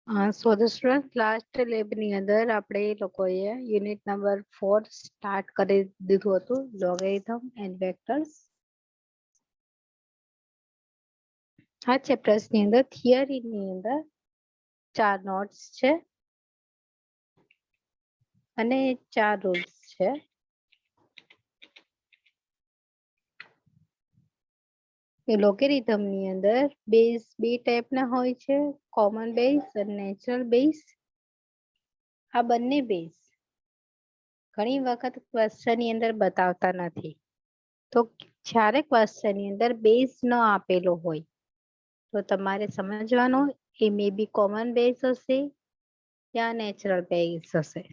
So the students last lab ની અંદર આપણે લોકોએ યુનિટ નંબર 4 સ્ટાર્ટ કરી દીધું હતું લોગેરિધમ એન્ડ વેક્ટર્સ. આ ચેપ્ટર્સ ની અંદર થિયરી ની અંદર 4 નોટ્સ છે અને 4 રૂલ્સ છે. લોગેરિધમ ની અંદર બેઝ બે ટાઈપના હોય છે, કોમન બેઝ અને નેચરલ બેઝ. આ બંને બેઝ ઘણી વખત ક્વેશ્ચન ની અંદર બતાવતા નથી, તો જ્યારે ક્વેશ્ચન ની અંદર બેઝ ન આપેલો હોય તો તમારે સમજવાનું એ મે બી કોમન બેઝ હશે યા નેચરલ બેઝ હશે.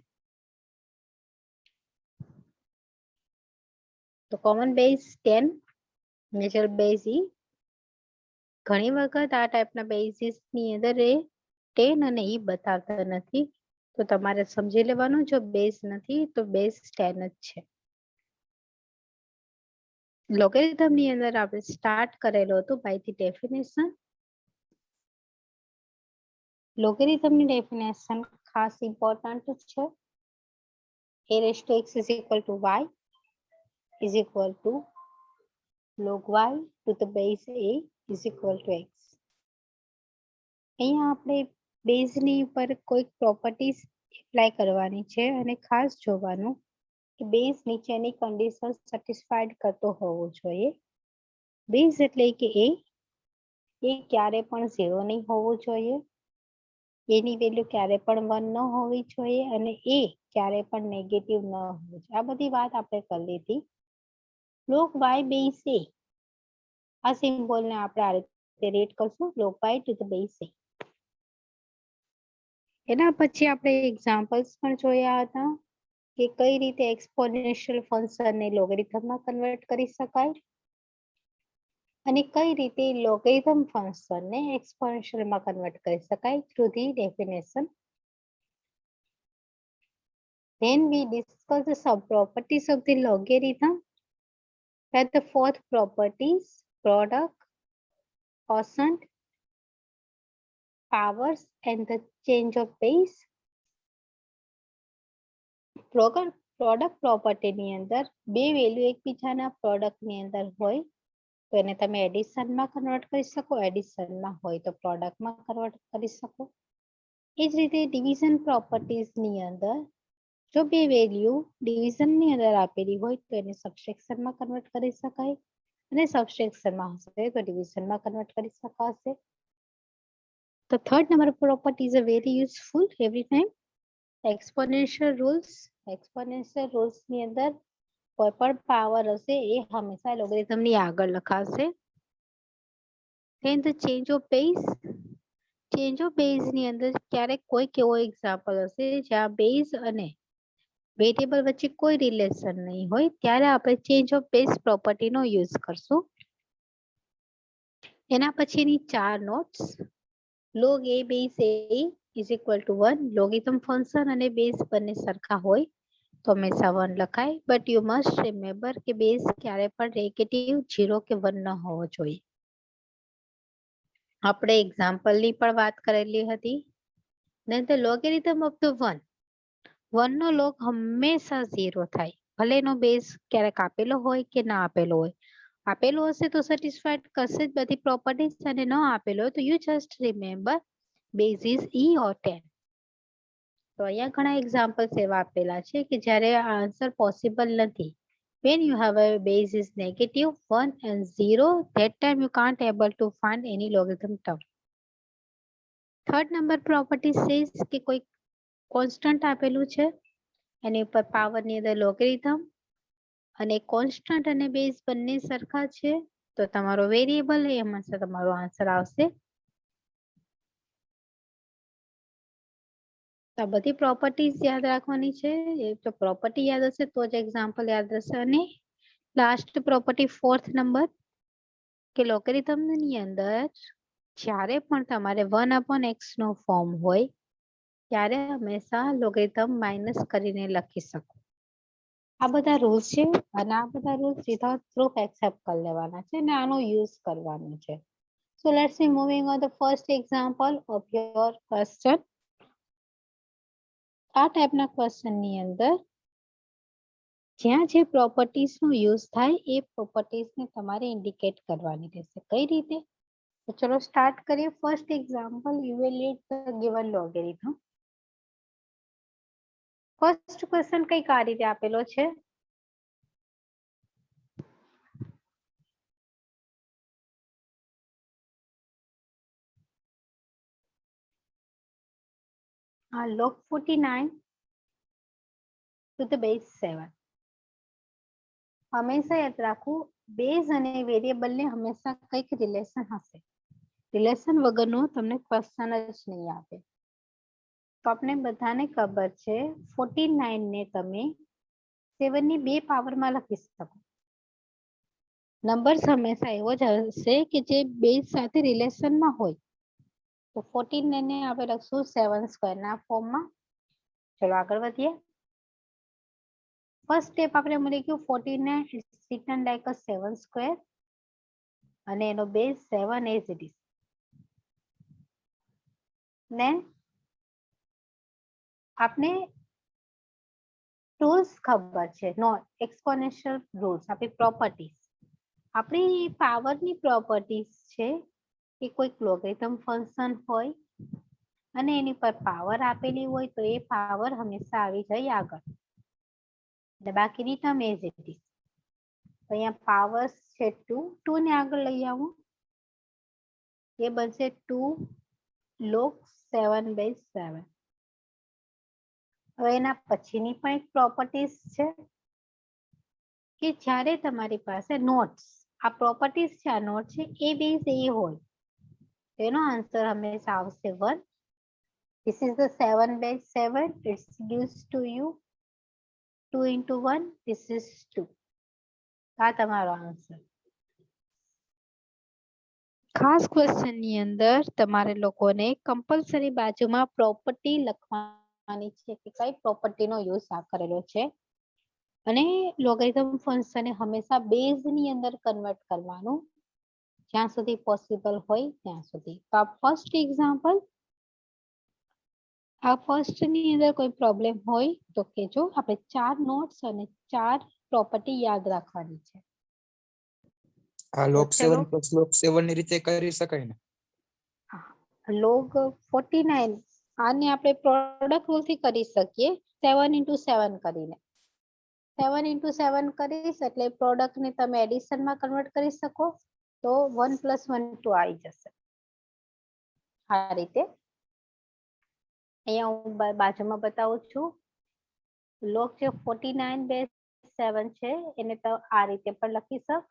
તો કોમન બેઝ 10, નેચરલ બેઝ ઈ. ઘણી વખત આ ટાઈપના બેઝિસ ની અંદર એ 10 અને ઈ બતાવતા નથી, તો તમારે સમજી લેવાનું જો બેઝ નથી તો બેઝ 10 જ છે. લોગેરિધમ ની અંદર આપણે સ્ટાર્ટ કરેલું હતું બાય ધી ડેફિનેશન. લોગેરિધમ ની ડેફિનેશન ખાસ ઇમ્પોર્ટન્ટ છે. a raised to x is equal to y is equal to log y to the base a is equal to x. અહીંયા આપણે બેઝ ની ઉપર કોઈ પ્રોપર્ટીઝ એપ્લાય કરવાની છે અને ખાસ જોવાનું કે બેઝ નીચેની કન્ડિશન સેટિસ્ફાઈડ કરતો હોવો જોઈએ. બેઝ એટલે કે એ ક્યારે પણ 0 નહીં હોવો જોઈએ, એની વેલ્યુ ક્યારે પણ 1 ન હોવી જોઈએ અને એ ક્યારે પણ નેગેટિવ ન હોવું જોઈએ. આ બધી વાત આપણે કરી લીધી. log y બેઝ એ, આ સિમ્બોલને આપણે આ રીતે રીડ કરશું, log y to the base a. એના પછી આપણે એક્ઝામ્પલ્સ પણ જોયા હતા કે કઈ રીતે એક્સપોનેન્શિયલ ફંક્શનને લોગેરિધમમાં કન્વર્ટ કરી શકાય અને કઈ રીતે લોગેરિધમ ફંક્શનને એક્સપોનેન્શિયલમાં કન્વર્ટ કરી શકાય through the definition. Then we discuss the sub-properties of the logarithm. That the fourth properties, product, quotient, powers and the change of base. Product property ની અંદર બે વેલ્યુ એકબીજાના પ્રોડક્ટ ની અંદર હોય તો એને તમે એડિશનમાં કન્વર્ટ કરી શકો, એડિશનમાં હોય તો પ્રોડક્ટમાં કન્વર્ટ કરી શકો. એ જ રીતે ડિવિઝન પ્રોપર્ટીઝ ની અંદર જો બે વેલ્યુ ડિવિઝન ની અંદર આપેલી હોય તો એને સબટ્રેક્શનમાં કન્વર્ટ કરી શકાય અને સબટ્રેક્શનમાં હશે તો ડિવિઝનમાં કન્વર્ટ કરી શકાશે. The third number property is a very useful every time. Exponential rules ની અંદર કોઈ પણ પાવર હશે એ હંમેશા લોગેરિધમ ની આગળ લખાશે. Then the change of base ની અંદર ક્યારેક કોઈ એવો એક્ઝામ્પલ હશે જ્યાં બેઝ અને વેરિયેબલ વચ્ચે કોઈ રિલેશન નહીં હોય ત્યારે આપણે ચેન્જ ઓફ બેઝ પ્રોપર્ટીનો યુઝ કરશું. એના પછીની 4 notes. log a base a is equal to 1. Logarithm function અને બેઝ બંને સરખા હોય તો હંમેશા 1 લખાય, બટ યુ મસ્ટ રિમેમ્બર કે બેઝ ક્યારે પણ નેગેટિવ 0 કે 1 ન હોવો જોઈએ. આપણે એક્ઝામ્પલની પણ વાત કરેલી હતી. Then the logarithm of the 1 no log હંમેશા 0 થાય, ભલે એનો બેઝ ક્યારેક આપેલો હોય કે ના આપેલો હોય. આપેલો હશે તો સેટિસ્ફાઈડ કરશે જ બધી પ્રોપર્ટીઝ અને ન આપેલો હોય તો you just remember base is e or 10. તો અહીંયા ઘણા એક્ઝામ્પલ્સ એવા આપેલા છે કે જ્યારે આન્સર પોસિબલ નથી. When you have a base is negative 1 and 0, that time you can't able to find any logarithm term. Third number property says કે કોઈ કોન્સ્ટન્ટ આપેલું છે એની ઉપર પાવર ની અંદર લોગેરિધમ અને કોન્સ્ટન્ટ અને બેઝ બંને સરખા છે તો તમારો વેરિયેબલ એમાં તમારો આન્સર આવશે. આ બધી પ્રોપર્ટીઝ યાદ રાખવાની છે. એ તો પ્રોપર્ટી યાદ હશે તો જ એક્ઝામ્પલ યાદ રહેશે. અને લાસ્ટ પ્રોપર્ટી 4th નંબર કે લોગેરિધમ ની અંદર જ્યારે પણ તમારે 1/x નો ફોર્મ હોય ત્યારે હંમેશા લોગેરિધમ માઇનસ કરીને લખી શકો. આ બધા રૂલ્સ છે અને આ બધા રૂલ્સ વિધાઉટ પ્રૂફ એક્સેપ્ટ કરી લેવાના છે અને આનો યુઝ કરવાનો છે. So let's be moving on the first example of your question. આ ટાઈપના ક્વેશ્ચન ની અંદર જ્યાં જે પ્રોપર્ટીઝ નો યુઝ થાય એ પ્રોપર્ટીઝ ને તમારે ઇન્ડિકેટ કરવાની રહેશે. કઈ રીતે? તો ચલો સ્ટાર્ટ કરીએ. First example, evaluate the given logarithm. First question કઈક આ રીતે આપેલો છે. log 49 to the base 7. હંમેશા યાદ રાખવું, બેઝ અને વેરિયેબલ ને હંમેશા કઈક રિલેશન હશે. રિલેશન વગરનો તમને ક્વેશ્ચન જ નહીં આપે. તો આપણે બધાને ખબર છે 49 ને તમે 7 ની 2 પાવરમાં લખી શકો. નંબર્સ હંમેશા એવો જ હશે કે જે બેઝ સાથે રિલેશનમાં હોય. તો 49 ને આપણે લખશું 7 સ્ક્વેર ના ફોર્મમાં. ચલો આગળ વધીએ. ફર્સ્ટ સ્ટેપ આપણે મળી ગયું 49 it's written like a 7 square અને એનો base 7 as it is. Then આપને રૂલ્સ ખબર છે, નોટ એક્સપોનેન્શિયલ રૂલ્સ, આપણી પ્રોપર્ટીઝ. આપણી પાવરની પ્રોપર્ટીઝ છે કે કોઈક લોગેરિથમ ફંક્શન હોય અને એની પર પાવર આપેલી હોય તો એ પાવર હંમેશા આવી જાય આગળ. એટલે બાકીની ટર્મ એઝ ઇટ ઇઝ. તો અહીંયા પાવર છે 2 ને આગળ લઈ આવું, એ બનશે 2 log 7/7. હવે એના પછીની પણ એક પ્રોપર્ટીઝ છે કે જ્યારે તમારી પાસે નોટ્સ, આ પ્રોપર્ટીઝ છે, આ નોટ છે, એ બેઝ એ હોય એનો આન્સર હંમેશા આવશે 1. This is the 7/7. It's reduced to you 2 into 1. This is 2. આ તમારો આન્સર. ખાસ ક્વેશ્ચન ની અંદર તમારે લોકોને કમ્પલસરી બાજુમાં પ્રોપર્ટી લખવાની છે કે કઈ પ્રોપર્ટીનો યુઝ આ કરેલો છે. અને લોગેરિથમ ફંક્શનને હંમેશા બેઝ ની અંદર કન્વર્ટ કરવાનું જ્યાં સુધી પોસિબલ હોય ત્યાં સુધી. તો આ ફર્સ્ટ એક્ઝામ્પલ, આ ફર્સ્ટ ની અંદર કોઈ પ્રોબ્લેમ હોય તો કેજો. આપણે 4 નોટ્સ અને 4 પ્રોપર્ટી યાદ રાખવાની છે. આ log 7 plus log 7 ની રીતે કરી શકાય ને? log 49 આને આપણે પ્રોડક્ટ રૂલ થી કરી શકીએ 7 into 7 કરીને. 7 into 7 કરીશ એટલે પ્રોડક્ટ ને તમે એડિશન માં કન્વર્ટ કરી શકો તો 1 + 1 2 આવી જશે. આ રીતે અહીંયા હું બાજુમાં બતાવું છું. log જે 49/7 છે એને તો આ રીતે પણ લખી શક.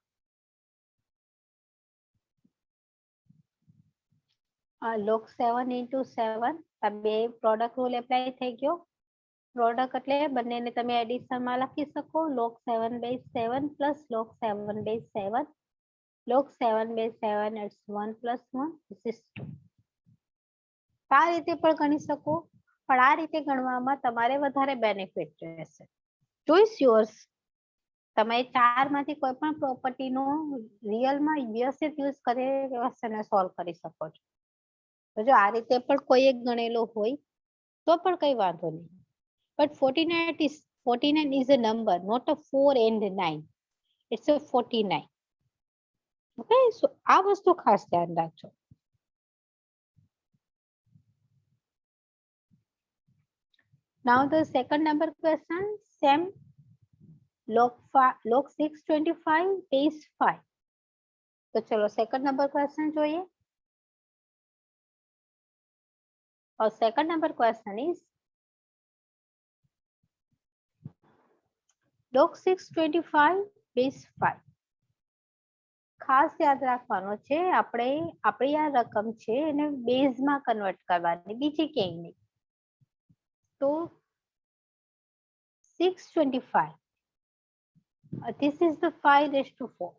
log 7 into 7 આ બે પ્રોડક્ટ રૂલ એપ્લાય થઈ ગયો. પ્રોડક્ટ એટલે બંનેને તમે એડિશન માં લખી શકો log 7/7 plus log 7/7. log 7/7 it's 1 + 1. This is 2. આ રીતે પણ ગણી શકો, પણ આ રીતે ગણવામાં તમારે વધારે બેનિફિટ રહેશે. Choice yours. તમે 4 માંથી કોઈ પણ પ્રોપર્ટીનો રિયલમાં વ્યવસ્થિત યુઝ કરી ક્વેશ્ચનને સોલ્વ કરી શકો છો. તો જો આ રીતે પણ કોઈ એક ગણેલો હોય તો પણ કઈ વાંધો નહીં. But 49 is a number, not a 4 and 9. It's a 49. Okay, so આ વસ્તુ ખાસ ધ્યાન રાખજો. Now the second number question, same log 625 base 5. તો ચલો second number question જોઈએ. Our second number question is log 625 base 5. ખાસ યાદ રાખવાનો છે આપણે આપણી આ રકમ છે એને બેઝમાં કન્વર્ટ કરવાની, બીજી ક્યાંય નહીં. તો 625 this is the 5/4.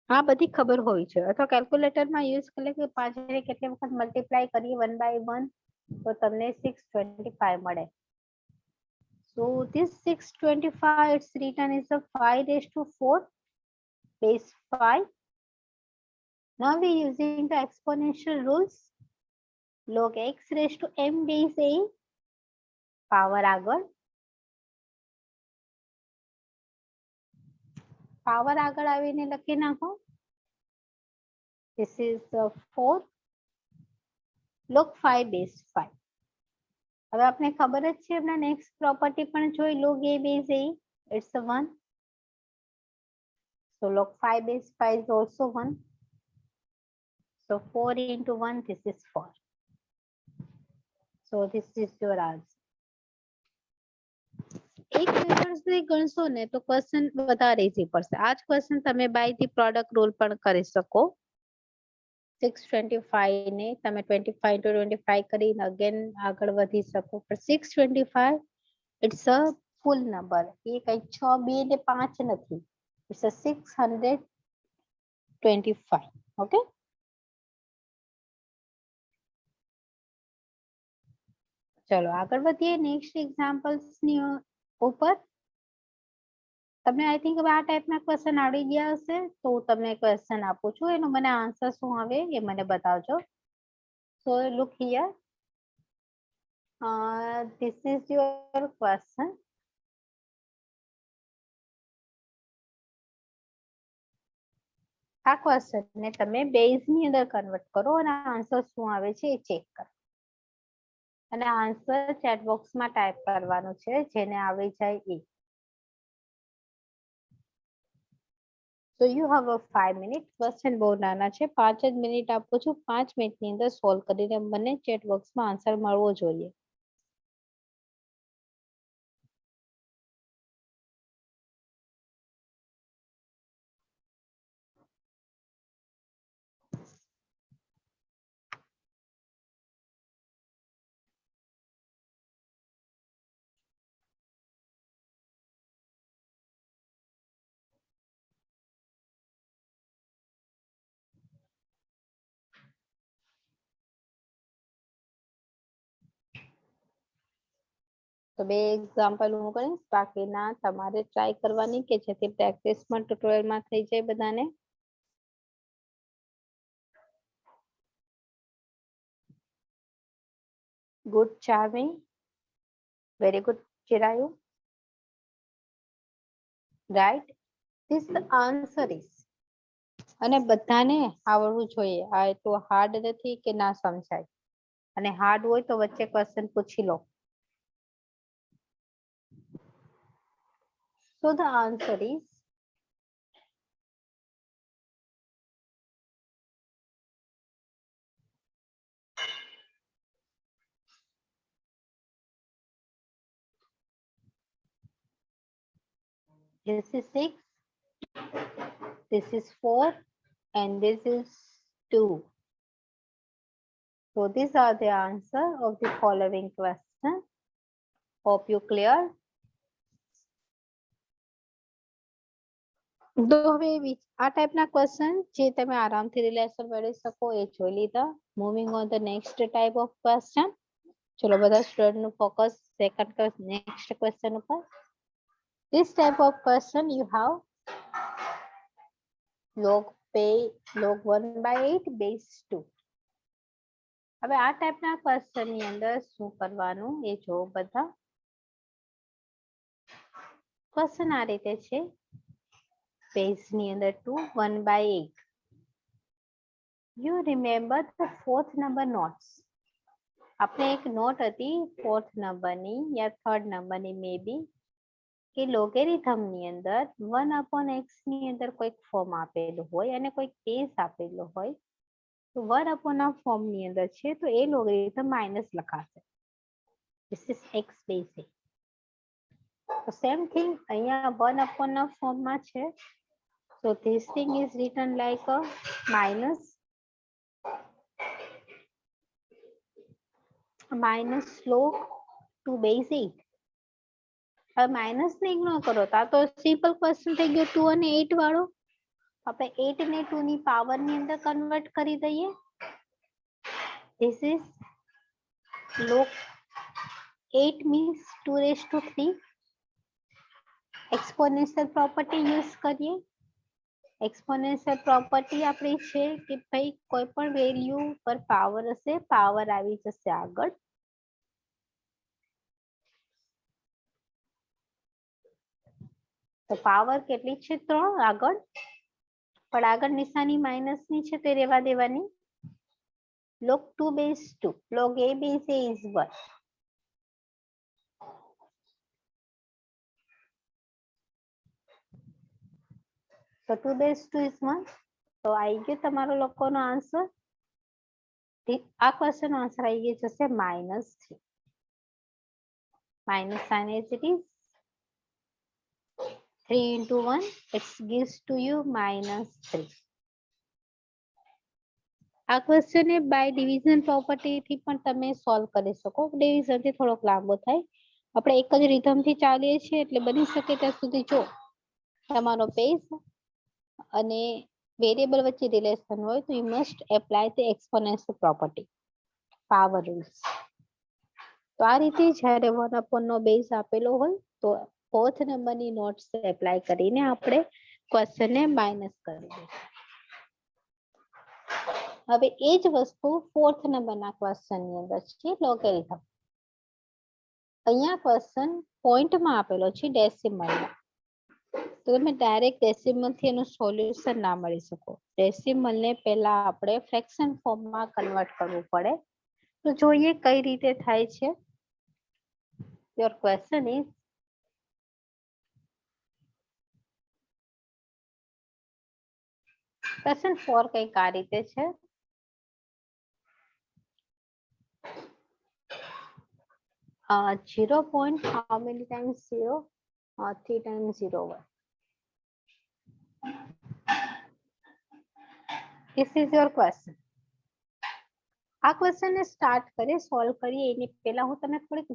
આ બધી ખબર હોવી જોઈએ અથવા કેલ્ક્યુલેટરમાં યુઝ કરે કે 5 ને કેટલી વખત મલ્ટીપ્લાય કરીએ 1/1 તો તમને 625 મળે. So this 625 it's written is a 5/4. base 5. Now we using the exponential rules. Log x raised to m base a power આગળ આવીને લખી નાખો. This is 4 log 5 base 5. હવે આપણે ખબર જ છે આપણા નેક્સ્ટ પ્રોપર્ટી પણ જોઈ log a base a, it's a 1. So log 5 base 5 is also 1. So 4 into 1, this is 4. So this is your answer. એક મેથડ થી ગણશો ને તો ક્વેશ્ચન વધારે ઈઝી પડશે. આ જ ક્વેશ્ચન તમે બાય ધી પ્રોડક્ટ રૂલ પણ કરી શકો. 625 ને તમે 25 into 25 કરીને અગેન આગળ વધી શકો. પણ 625 ઇટ્સ અ ફૂલ નંબર. એ કઈ 6 2 ને 5 નથી. It's a 625. ઓકે, ચલો આગળ વધીએ નેક્સ્ટ એક્ઝામ્પલ્સ ની ઉપર. તમને આઈ થિંક હવે આ ટાઈપના ક્વેશ્ચન આવડી ગયા હશે, તો હું તમને ક્વેશ્ચન આપું છું, એનો મને આન્સર શું આવે એ મને બતાવજો. So look here, this is your question. આ ક્વેશ્ચન ને તમે બેઝ ની અંદર કન્વર્ટ કરો અને આન્સર શું આવે છે એ ચેક કરો. અને આન્સર ચેટ બોક્સમાં ટાઈપ કરવાનું છે, જેને આવી જાય એ. So you have a 5 minute. Question બહુ નાના છે, 5 જ મિનિટ આપું છું. 5 મિનિટની અંદર સોલ્વ કરીને મને ચેટ બોક્સમાં આન્સર મળવો જોઈએ. તો બે એક્ઝામ્પલ હું કહીશ, બાકીના તમારે ટ્રાય કરવાની કે જેથી પ્રેક્ટિસમાં ટ્યુટોરિયલમાં થઈ જાય બધાને. Good charming, very good Chirayu. Right, this answer is. અને બધાને આવડવું જોઈએ. આ એટલું હાર્ડ નથી કે ના સમજાય. અને હાર્ડ હોય તો વચ્ચે ક્વેશ્ચન પૂછી લો. So the answer is this is 6, this is 4, and this is 2. So these are the answer of the following question. Hope you clear. તો હવે આ ટાઈપના ક્વેશ્ચન જે તમે આરામથી રિલેશન મેળવી શકો એ જોઈ લીધા. Moving on the next type of question. ચલો બધા સ્ટુડન્ટનું ફોકસ નેક્સ્ટ ક્વેશ્ચન ઉપર. This type of question you have log 1/8 base 2. હવે આ ટાઈપના ક્વેશ્ચન ની અંદર શું કરવાનું એ જો બધા. ક્વેશ્ચન આ રીતે છે, બેઝ ની અંદર 2 1/8. You remember the fourth number notes. આપણે એક નોટ હતી ફોર્થ નંબરની યા થર્ડ નંબરની મે બી, કે લોગેરિધમ ની અંદર 1/x ની અંદર કોઈક ફોર્મ આપેલું હોય અને કોઈક બેઝ આપેલો હોય, તો 1/આ ફોર્મ ની અંદર છે તો એ લોગેરિધમ માઇનસ લખાશે. This is x base a. તો સેમ થિંગ અહીંયા 1/ના ફોર્મમાં છે, so this thing is written like a minus log 2 base 8. હવે માઇનસ ને ઇગ્નોર કરો તો આ તો સિમ્પલ ક્વેશ્ચન થઈ ગયો 2 અને 8 વાળો. આપણે 8 ને 2 ની પાવર ની અંદર કન્વર્ટ કરી દઈએ. This is log 8 means 2^3. exponential property use કરીએ. એક્સપોનેન્શિયલ પ્રોપર્ટી આપણી છે કે ભાઈ કોઈ પણ વેલ્યુ પર પાવર હશે, પાવર આવી જશે આગળ. તો પાવર કેટલી છે? 3 આગળ, પણ આગળ નિશાની માઇનસ ની છે તે રહેવા દેવાની. log 2 base 2, log a base a is 1. તો 2 base 2 is 1. તો આવી ગયો તમારો લોકોનો આન્સર. આ ક્વેશ્ચન નો આન્સર આવી ગયો જશે -3. Minus sign as it is. 3 into 1, it gives to you -3. આ ક્વેશ્ચન ને બાય ડિવિઝન પ્રોપર્ટી થી પણ તમે સોલ્વ કરી શકો. ડિવિઝન થી થોડોક લાંબો થાય. આપણે એક જ રિધમ થી ચાલીએ છીએ એટલે બની શકે ત્યાં સુધી જો તમારો પેસ અને વેરિયેબલ વચ્ચે રિલેશન હોય તો you must apply the exponential property, power rules. તો આ રીતે જ્યારે 1 નો બેઝ આપેલો હોય તો 4th નંબરની નોટ્સ એપ્લાય કરીને આપણે ક્વેશ્ચનને માઇનસ કરી દઈશું. હવે એ જ વસ્તુ 4th નંબરના ક્વેશ્ચનની અંદર છે લોગેરિધમ. અહીંયા ક્વેશ્ચન પોઈન્ટમાં આપેલો છે ડેસિમલમાં. તો તમે ડાયરેક્ટ ડેસિમલ થી એનું સોલ્યુશન ના મળી શકો. ડેસિમલને પહેલા આપણે ફ્રેક્શન ફોર્મમાં કન્વર્ટ કરવું પડે. તો જોઈએ કઈ રીતે થાય છે. યોર ક્વેશ્ચન ઇઝ ક્વેશ્ચન 4 કઈક આ રીતે છે. Zero point how many times 0? 3 times 0 1. This is your question. આ ક્વેશ્ચન ને સ્ટાર્ટ કરીએ, સોલ્વ કરીએ એની પહેલા હું તમને થોડીક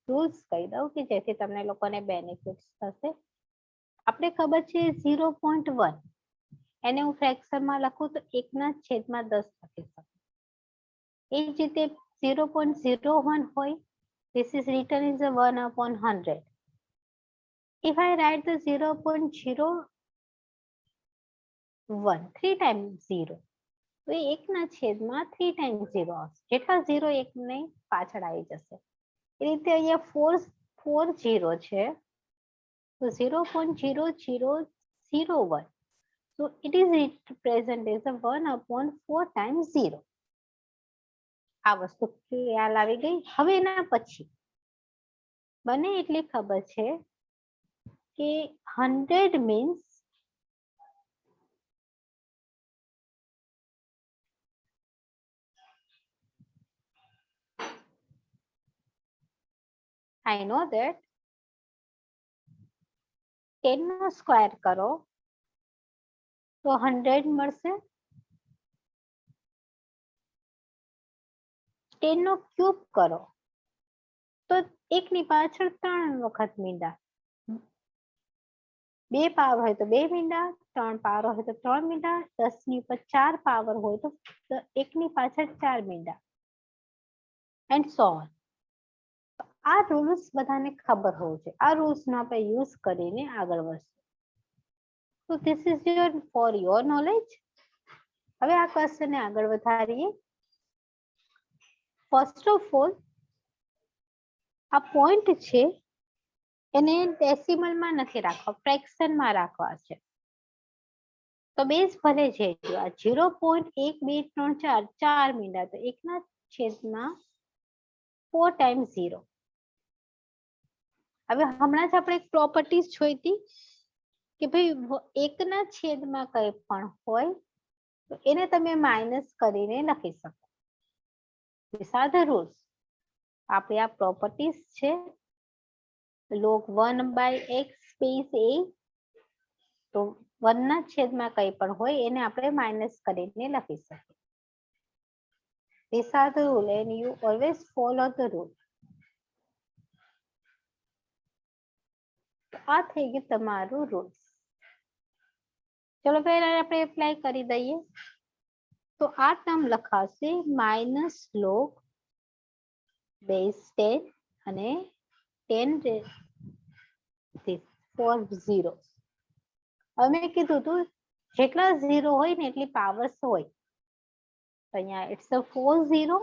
રૂલ્સ કહી દઉં કે જેથી તમને લોકોને બેનિફિટ્સ થશે. આપણે ખબર છે 0.1 એને હું ફ્રેક્શનમાં લખું તો 1/10 લખી શકું. એ જ રીતે 0.01 હોય, this is written as a 1/100. If I write the 0.01 3 times 0, તો 1/3 times 0 આવશે. જેટલા 0 1 પાછળ આવી જશે. એ રીતે અહીંયા 4 0 છે તો 0.0001. So it is represented as a 1/4 times 0. આ વસ્તુ ખ્યાલ આવી ગઈ. હવે એના પછી મને એટલી ખબર છે કે 100 means I know that 10 નો સ્ક્વેર કરો તો 100 મળશે. 10 નો ક્યુબ કરો તો 1 ની પાછળ 3 વખત મીંડા. 2 પાવર હોય તો 2 મીંડા, 3 પાવર હોય તો 3 મીંડા, 10 ની ઉપર 4 પાવર હોય તો 1 ની પાછળ 4 મીંડા, એન્ડ સો ઓન. આ રૂલ્સ બધાને ખબર હોવું જોઈએ. આ રૂલ્સ નો આપણે યુઝ કરીને આગળ વધશું. So this is for your knowledge. હવે આ ક્વેશ્ચન ને આગળ વધારીએ. ફર્સ્ટ ઓફ ઓલ આ પોઈન્ટ છે એને ડેસિમલમાં નથી રાખવા, ફ્રેક્શનમાં રાખવા છે. તો બેઝ ભલે છે આ 0.1234 4 મીંડા તો 1/4 times 0. હવે હમણાં જ આપણે એક પ્રોપર્ટીઝ જોઈ હતી કે ભાઈ 1/છેદમાં કંઈ પણ હોય તો એને તમે માઇનસ કરીને લખી શકો. These are the rules. આપણે આ પ્રોપર્ટીઝ છે log 1/x base a. તો 1/છેદમાં કંઈ પણ હોય એને આપણે માઇનસ કરીને લખી શકીએ. These are the rule and you always follow the rule. આ થઈ ગયું તમારું રૂલ્સ. ચલો પહેલા આપણે એપ્લાય કરી દઈએ. તો આ ટર્મ લખાશે -log base 10 અને 10 4 0. અમે કીધું હતું જેટલા 0 હોય ને એટલી પાવર્સ હોય. તો અહીંયા it's a 4 0,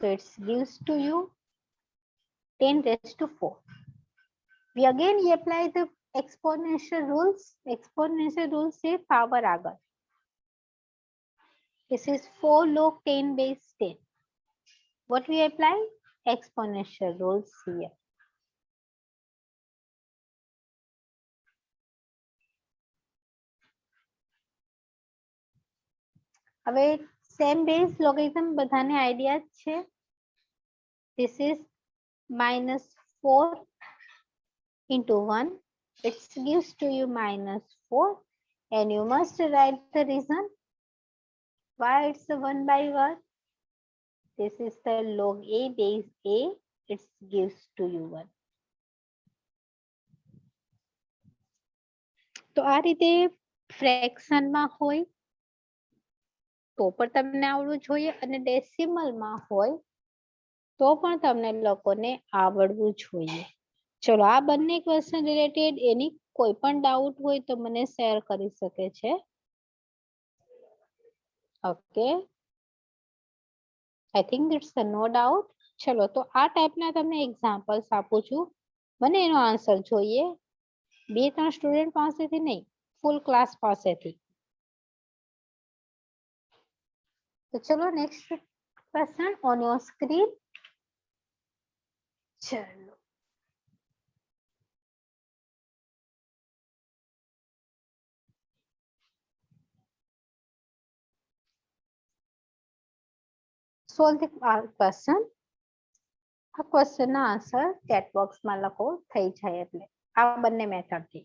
so it gives to you 10 raised to 4. We again apply the exponential rules. Exponential rules say power આગળ. This is 4 log 10 base 10. What we apply? Exponential rules here. હવે સેમ બેઝ લોગેરિધમ બધાને idea જ છે. This is -4 into 1. It gives to you -4, and you must write the reason why it's a 1 by 1. This is the log a base a. It gives to you 1. તો આ રીતે fraction માં હોય તો પણ તમને આવડવું જોઈએ, અને ડેસિમલ માં હોય તો પણ તમને લોકોને આવડવું જોઈએ. ચલો આ બંને ક્વેશ્ચન રિલેટેડ એની કોઈ પણ ડાઉટ હોય તો મને શેર કરી શકે છે. Okay, I think it's no doubt. ચલો તો આ ટાઈપના તમને એક્ઝામ્પલ્સ આપું છું. મને એનો આન્સર જોઈએ, 2-3 સ્ટુડન્ટ પાસેથી નહીં, ફૂલ ક્લાસ પાસેથી. તો ચલો next question on your screen. ચલો solve the question. આ ક્વેશ્ચન ના આન્સર ચેટ બોક્સમાં લખો, થઈ જાય એટલે આ બંને મેથડથી.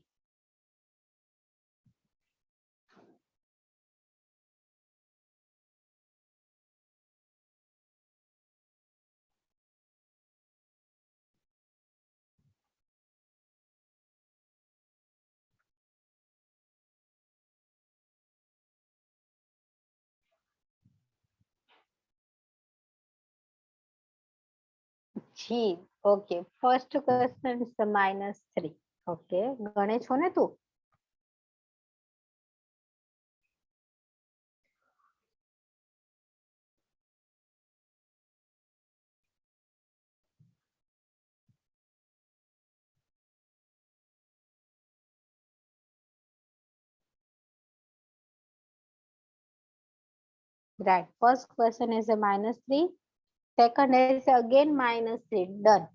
જી okay, first question is -3. Okay, ગણે છો ને તું? Right, first question is a -3. Second is again -3. Done.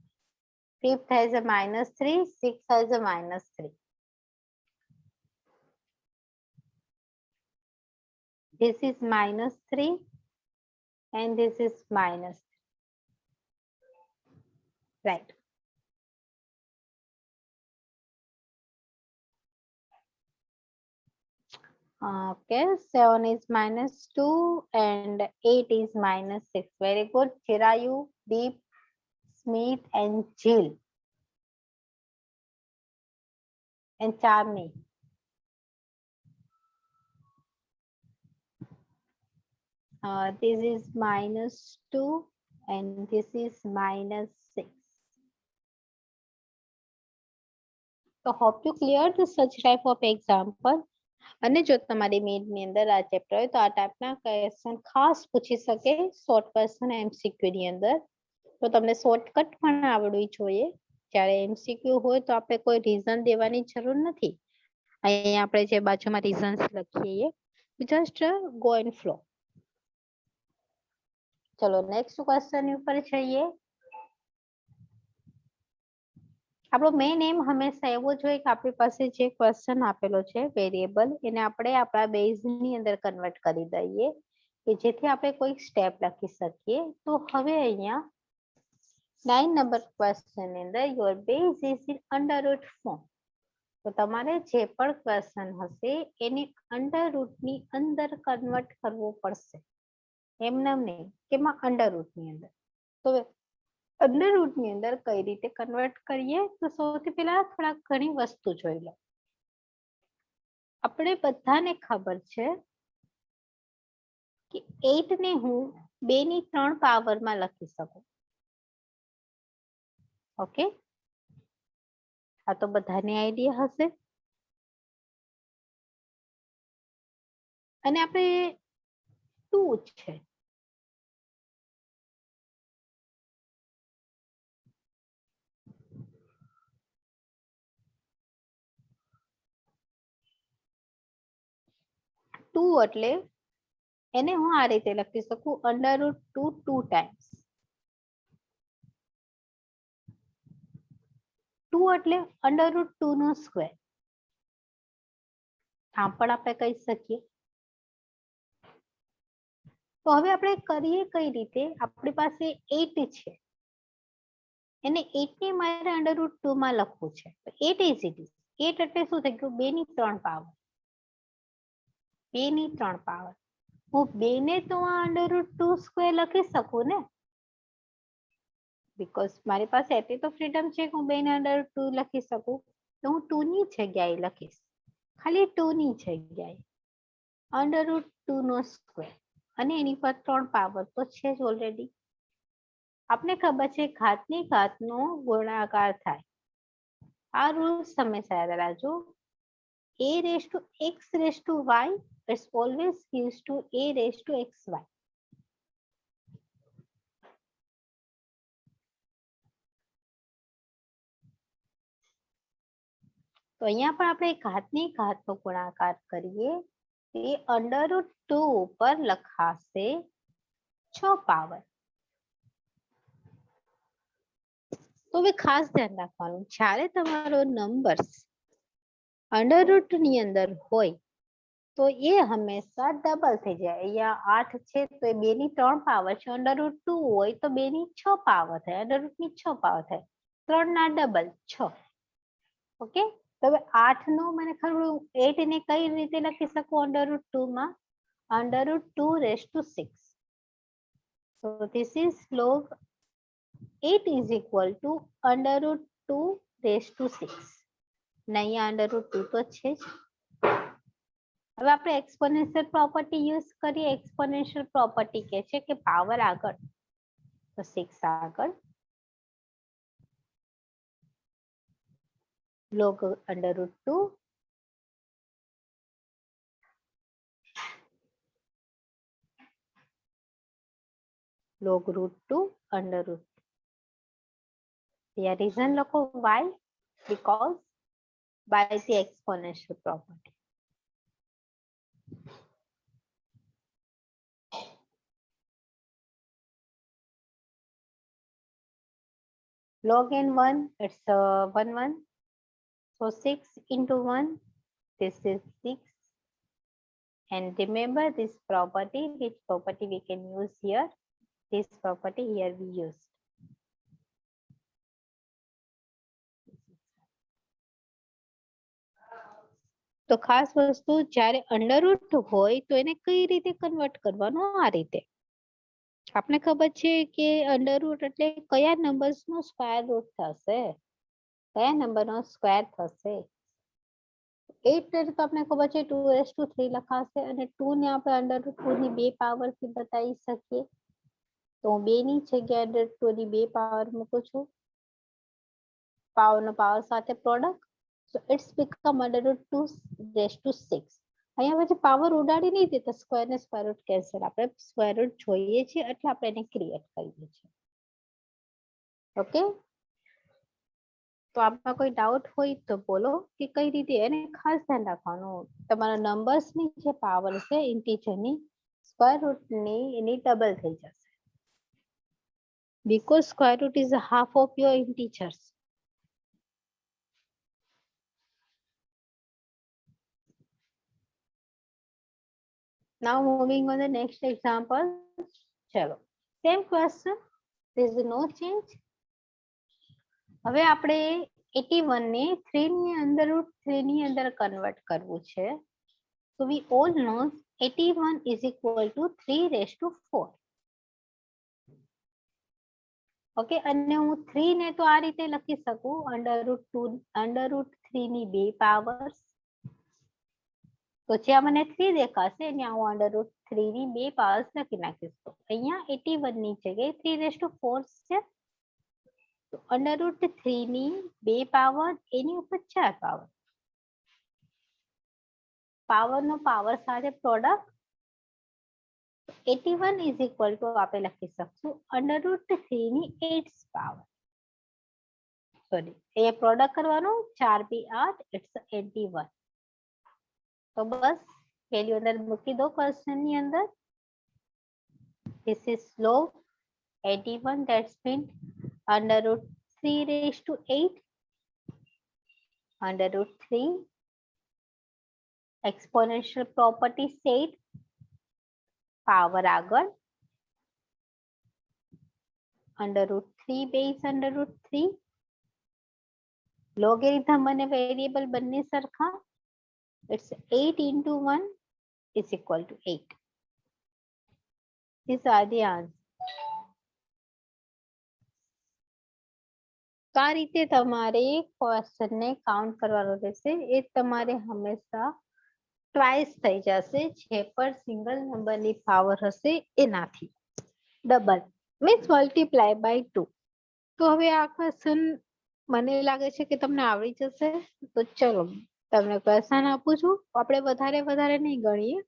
Fifth has a -3. Sixth has a -3. This is -3 and this is -3. Right. Okay, 7 is -2 and 8 is -6. Very good. Chirayu, Deep, Smith and Jill. And Charmi. This is -2 and this is -6. So hope you cleared such type of example. અને જો તમારી main ની અંદર આ chapter હોય તો આ ટાઈપના ક્વેશ્ચન ખાસ પૂછી શકે, શોર્ટ ક્વેશ્ચન MCQ ની અંદર. તો તમને શોર્ટકટ પણ આવડવી જોઈએ. જ્યારે MCQ હોય તો આપણે કોઈ રીઝન દેવાની જરૂર નથી. અહીંયા આપણે જે બાજુમાં રીઝન્સ લખીએ, જસ્ટ ગો એન્ડ ફ્લો. ચલો નેક્સ્ટ ક્વેશ્ચન ઉપર જઈએ. આપણો મેઇન એમ હંમેશા એવો જોઈએ કે આપણી પાસે જે ક્વેશ્ચન આપેલો છે વેરિયેબલ, એને આપણે આપણા બેઝની અંદર કન્વર્ટ કરી દઈએ કે જેથી આપણે કોઈ સ્ટેપ લખી શકીએ. તો હવે અહીંયા 9 નંબર ક્વેશ્ચન ની અંદર your base is in under route form. તો તમારે જે પણ ક્વેશ્ચન હશે એને અંડર રૂટ ની અંદર કન્વર્ટ કરવો પડશે, એમને નહીં કે માં અંડર રૂટ ની અંદર. તો અંડર રૂટ ની અંદર કઈ રીતે કન્વર્ટ કરીએ, તો સૌથી પહેલા થોડા ઘણી વસ્તુ જોઈ લો. આપણે બધાને ખબર છે કે 8 ને હું 2 ની 3 પાવરમાં લખી શકું. ઓકે, આ તો બધાને આઈડિયા હશે. અને આપણે 2 છે. ટુ એટલે એને હું આ રીતે લખી શકું √2 2 ટાઈમ્સ. 2 એટલે √2 નો સ્ક્વેર. આમ પણ આપણે કહી શકીએ. તો હવે આપણે કરીએ કઈ રીતે? આપણી પાસે 8 છે, એને 8 ને મારે √2 માં લખવું છે. તો 8 ઇઝ ઇટ ઇઝ. 8 એટલે શું થઈ ગયું? 2 ની 3 પાવર. 2 ની 3 પાવર. હું 2 ને તો √2 સ્ક્વેર લખી શકું ને, બીકોઝ મારી પાસે એટલી તો ફ્રીડમ છે કે હું 2 ને √2 લખી શકું. તો હું 2 ની જગ્યાએ લખીશ, ખાલી 2 ની જગ્યાએ √2 નો સ્ક્વેર, અને એની પર 3 પાવર તો છે જ ઓલરેડી. આપને ખબર છે ઘાતની ઘાતનો ગુણાકાર થાય. આ રૂલ્સ હંમેશા યાદ રાખજો. a raised to x raised to y is always gives to a raised to xy. તો અહીંયા પણ આપણે ઘાતની ઘાતનો ગુણાકાર કરીએ, એ √2 ઉપર લખાશે 6 પાવર. તો હવે ખાસ ધ્યાન રાખવાનું, જ્યારે તમારો નંબર √ ની અંદર હોય તો એ હંમેશા ડબલ થઈ જાય. અહીંયા 8 છે તો એ 2 ની 3 પાવર છે. √2 હોય તો 2 ની 6 પાવર થાય, √ ની 6 પાવર થાય. 3 ના ડબલ 6. ઓકે, તો હવે 8 નો મને ખબર 8 ને કઈ રીતે લખી શકું √2 માં? √2 raised to 6. So this is log 8 is equal to √2 raised to 6. ને અહીંયા √2 તો છે જ. હવે આપણે એક્સપોનેન્શિયલ પ્રોપર્ટી યુઝ કરીએ. એક્સપોનેન્શિયલ પ્રોપર્ટી કહે છે કે પાવર આગળ તો 6 આગળ log √2 log √2 √2. Yeah, reason લખો why? Because by the exponential property. Log n1, it's 1 1. So 6 into 1, this is 6. And remember this property, which property we can use here? This property here we use. તો ખાસ વસ્તુ, જ્યારે √ હોય તો એને કઈ રીતે કન્વર્ટ કરવાનું? આ રીતે. આપને ખબર છે કે √ એટલે કયા નંબર્સનો સ્ક્વેર રૂટ થશે? કયા નંબરનો સ્ક્વેર થશે? 8 એટલે તો આપણે ખબર છે 2⁻³ લખાશે, અને 2 ને આપણે √2 ની 2 પાવરથી બતાવી શકીએ. તો હું 2 ની જગ્યાએ √2 ની 2 પાવર મૂકું છું. પાવરનો પાવર સાથે product. So it's become √2 raised to 6. અહીંયા પછી પાવર ઉડાડી નહીં દેતા, સ્ક્વેર ને સ્ક્વેર રૂટ કેન્સલ. આપણે સ્ક્વેર રૂટ જોઈએ છીએ એટલે આપણે એને ક્રિએટ કરીએ છીએ. ઓકે, તો આમાં કોઈ ડાઉટ હોય તો બોલો કે કઈ રીતે. એને ખાસ ધ્યાન રાખવાનું, તમારા નંબર્સની જે પાવર છે ઇન્ટીજરની, સ્ક્વેર રૂટની એની ડબલ થઈ જશે. Because square root is half of your integers. Now moving on the next example. ચલો, same question, there is no change. હવે આપણે 81 ને 3 ની અંદર √3 ની અંદર કન્વર્ટ કરવું છે. So we all know 81 is equal to 3⁴. Okay, અને હું 3 ને તો આ રીતે લખી શકું √3 ની 2 પાવર્સ. તો જ્યાં મને 3 દેખાશે ત્યાં હું √3 ની 2 પાવર્સ લખી નાખીશ. તો અહીંયા 81 ની જગ્યાએ 3⁴ છે. તો √3 ની 2 પાવર, એની ઉપર 4 પાવર. પાવરનો પાવર સાથે પ્રોડક્ટ, 81 ઇઝ ઇક્વલ ટુ આપણે લખી શકશું √3 ની 8th પાવર. સોરી, એ પ્રોડક્ટ કરવાનું 4 બી 8 ઇટ્સ 81. તો બસ વેલ્યુ અંદર મૂકી દો ક્વેશ્ચન ની અંદર. This is log 81, that's mean √3 raised to 8 √3 exponential property said power આગળ √3 base √3 logarithm અને variable બંને સરખા. It's 8 into 1 is equal to 8. These are the answers. તો આ રીતે તમારે ક્વેશ્ચન ને કાઉન્ટ કરવાનો રહેશે. એ તમારે હંમેશા ટ્વાઇસ થઈ જશે. જે પર સિંગલ નંબરની પાવર હશે એનાથી ડબલ મીન્સ મલ્ટીપ્લાય બાય 2. તો હવે આ ક્વેશ્ચન મને લાગે છે કે તમને આવડી જશે. તો ચલો તમને ક્વેશ્ચન આપું છું. આપણે વધારે નહીં ગણીએ,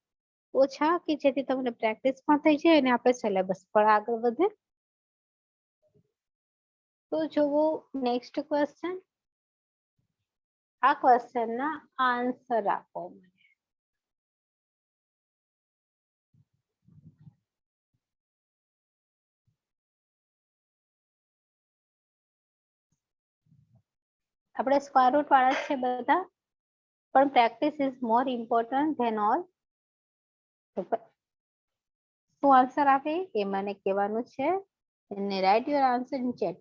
ઓછા, કે જેથી તમને પ્રેક્ટિસ પણ થઈ જાય અને આપણે સિલેબસ પણ આગળ વધે. તો જુઓ નેક્સ્ટ ક્વેશ્ચન. આ ક્વેશ્ચન ના આન્સર આપો મને. આપણે સ્ક્વેર રૂટ વાળા છે બધા, પણ practice is more important than all. શું આન્સર આપે એ મને કહેવાનું છે. અને write your answer in chat.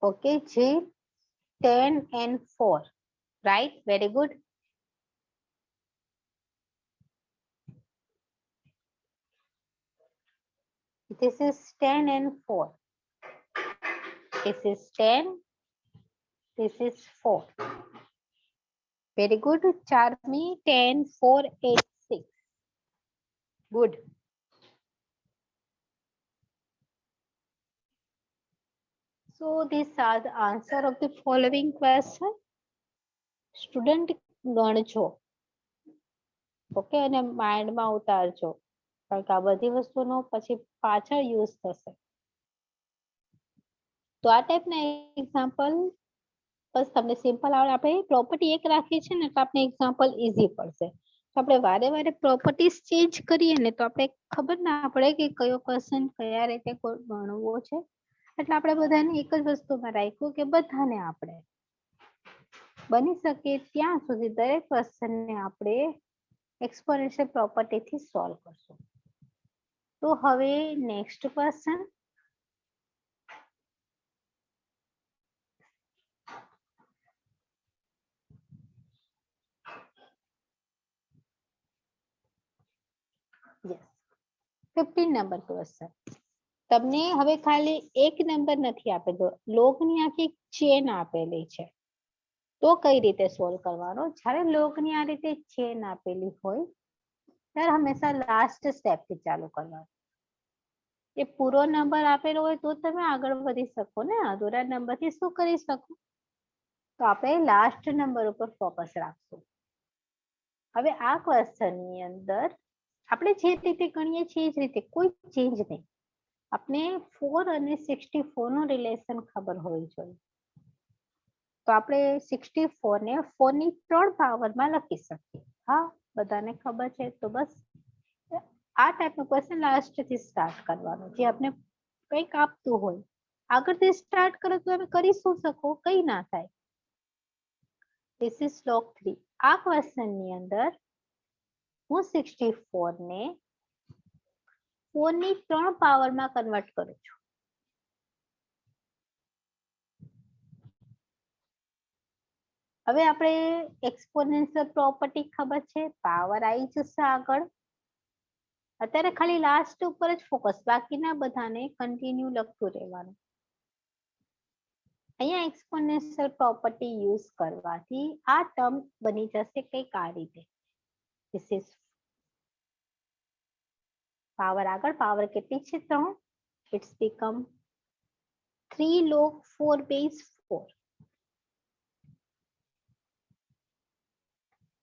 Okay, G 10 and 4. Right, very good. This is 10 and 4. This is 10. This is 4. Very good. 4 में 10, 4, 8, 6. Good. So these are the answer of the following question. Student ગણજો. Okay, અને માઇન્ડમાં ઉતારજો, કારણ કે આ બધી વસ્તુનો પછી પાછળ યુઝ થશે. તો આ ટાઈપના એક્ઝામ્પલ બસ તમને સિમ્પલ આવડે. આપણે પ્રોપર્ટી એક રાખીએ છીએ ને તો આપણે એક્ઝામ્પલ ઈઝી પડશે. તો આપણે વારે વારે પ્રોપર્ટીઝ ચેન્જ કરીએ ને તો આપણે ખબર ના પડે કે કયો ક્વેશ્ચન કયા રીતે ગણવો છે. એટલે આપણે બધાને એક જ વસ્તુમાં રાખ્યું કે બધાને આપણે બની શકે ત્યાં સુધી દરેક ક્વેશ્ચનને આપણે એક્સપોનેન્શિયલ પ્રોપર્ટીથી સોલ્વ કરશું. તો હવે next question. Yes, 15 number question. તમને હવે ખાલી એક નંબર નથી આપેલો, લોગની આખી ચેન આપેલી છે. તો કઈ રીતે સોલ્વ કરવાનો? જ્યારે લોગની આ રીતે ચેન આપેલી હોય ત્યારે હંમેશા લાસ્ટ સ્ટેપ થી ચાલુ કરવાનું. એ પૂરો નંબર આપેલો હોય તો તમે આગળ વધી શકો ને, અધૂરા નંબર થી શું કરી શકો? તો આપણે લાસ્ટ નંબર ઉપર ફોકસ રાખશું. હવે આ ક્વેશ્ચન ની અંદર આપણે જે રીતે ગણીએ છીએ એ જ રીતે, કોઈ ચેન્જ નહીં. આપણે 4 અને 64 નું રિલેશન ખબર હોવી જોઈએ. તો આપણે 64 ને 4 ની 3 પાવરમાં લખી શકીએ. હા, બધાને ખબર છે. તો બસ આ ટાઈપનું ક્વેશ્ચન લાસ્ટ થી સ્ટાર્ટ કરવાનું. જે આપણે કંઈક આપતું હોય આગળથી સ્ટાર્ટ કરો તો તમે કરી શું શકો? કઈ ના થાય. This is log 3. આ ક્વેશ્ચન ની અંદર હું 64 ને 4 ની 3 પાવરમાં કન્વર્ટ કરું છું. હવે આપણે એક્સપોનેન્શિયલ પ્રોપર્ટી ખબર છે, પાવર આવી જશે આગળ. અત્યારે ખાલી લાસ્ટ ઉપર જ ફોકસ, બાકીના બધાને કન્ટિન્યુ લખતું રહેવાનું. અહીંયા એક્સપોનેન્શિયલ પ્રોપર્ટી યુઝ કરવાથી આ ટર્મ બની જશે કંઈક આ રીતે. ધીસ ઇઝ પાવર આગળ પાવર કેટલી છે 3, ઇટ્સ બીકમ 3 log 4 base 4.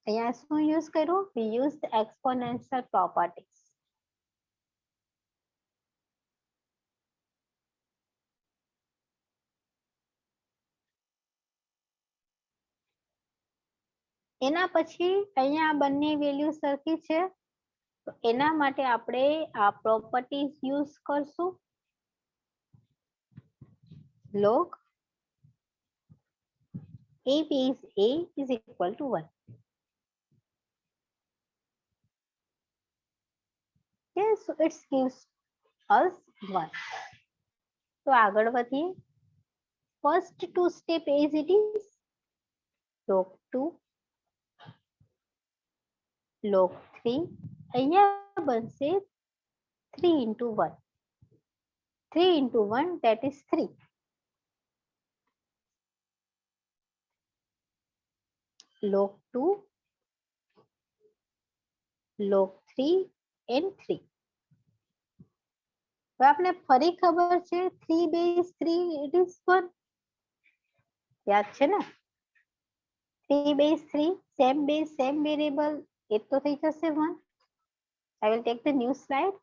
અહીંયા શું યુઝ કર્યું? We used exponential properties. એના પછી અહીંયા બંને વેલ્યુ સરખી છે, તો એના માટે આપણે આ પ્રોપર્ટીઝ યુઝ કરશું. log a base a is equal to 1. Yes, so it gives us 1. તો આગળ વધીએ. First two step as it is, log 2, log 3. અહીંયા બનશે 3 into 1. 3 into 1, that is 3. log 2, log 3 and 3. હવે આપણે ફરી ખબર છે 3 base 3 it is 1. યાદ છે ને? 3 base 3 same base same variable, એ તો થઈ જશે 1. I will take the new slide.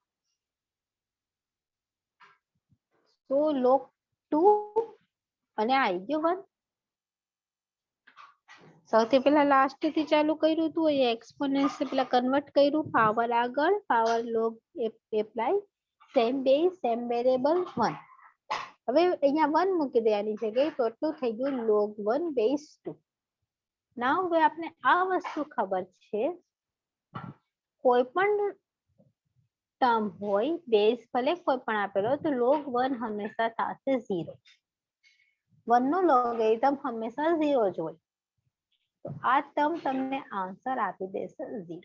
So log 2 અને આ આવી ગયો 1. સૌથી પહેલા લાસ્ટ થી ચાલુ કર્યું હતું, એ એક્સપોનેન્શિયલ પહેલા કન્વર્ટ કર્યું, પાવર આગળ power log apply, same base same variable 1. હવે અહીંયા 1 મૂકી દેવાની જગ્યાએ તો એટલું થઈ ગયું log 1 base 2. નાઉ હવે આપણે આ વસ્તુ ખબર છે, કોઈ પણ ટર્મ હોય બેઝ ભલે કોઈ પણ આપેલો તો log 1 હંમેશા થશે 0. 1 નો લોગેરિધમ હંમેશા 0 જ હોય. તો આ ટર્મ તમને આન્સર આપી દેશે 0.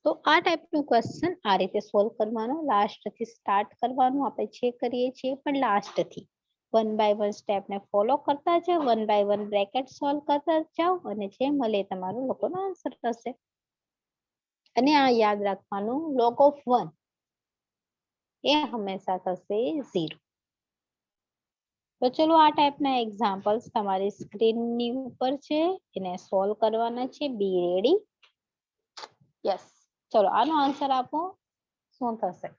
તો આ ટાઈપનું ક્વેશ્ચન આ રીતે સોલ્વ કરવાનો, લાસ્ટ થી સ્ટાર્ટ કરવાનું. આપણે જે કરીએ છીએ પણ લાસ્ટ થી 1 by 1 સ્ટેપ ને ફોલો કરતા જાઓ, 1 by 1 બ્રેકેટ સોલ્વ કરતા જાઓ અને જે મળે તમારું લોકોનો આન્સર થશે. અને આ યાદ રાખવાનું, log of 1 એ હંમેશા થશે 0. તો ચલો આ ટાઈપના એક્ઝામ્પલ્સ તમારી સ્ક્રીનની ઉપર છે, એને સોલ્વ કરવાના છે. બી રેડી? યસ. ચલો આનો આન્સર આપો, શું થશે?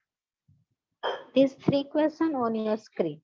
These 3 questions on your screen.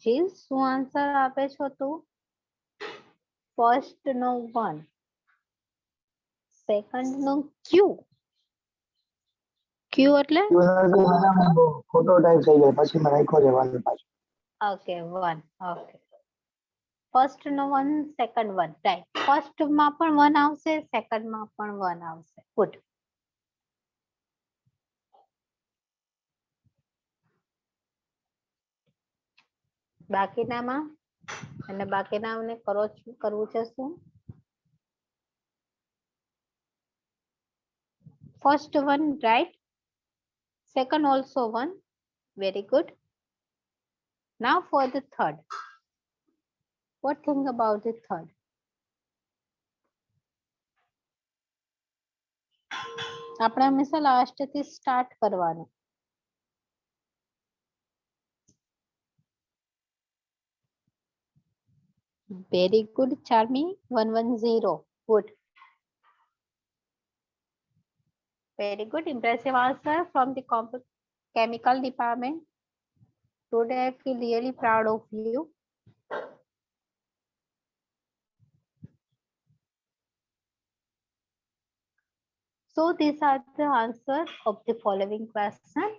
જીલ શું આન્સર આપે છો તું? ફર્સ્ટ નો 1, સેકન્ડ નો ક્યુ. ક્યુ એટલે ફોટો ટાઈપ થઈ જાય પછી મેં રાખ્યો છે વાંધો પાછો. ઓકે 1. ઓકે, ફર્સ્ટ નો 1, સેકન્ડ 1, રાઈટ. ફર્સ્ટ માં પણ 1 આવશે, સેકન્ડ માં પણ 1 આવશે. ગુડ. બાકીનામાં અને બાકીનાને કરવું છે શું? First 1 right, second also 1, very good. Now for the third, what think about the third? આપણે હંમેશા લાસ્ટ થી સ્ટાર્ટ કરવાનું. Very good, Charmi. 110. Good. Very good. Impressive answer from the chemical department. Today I feel really proud of you. So these are the answers of the following question.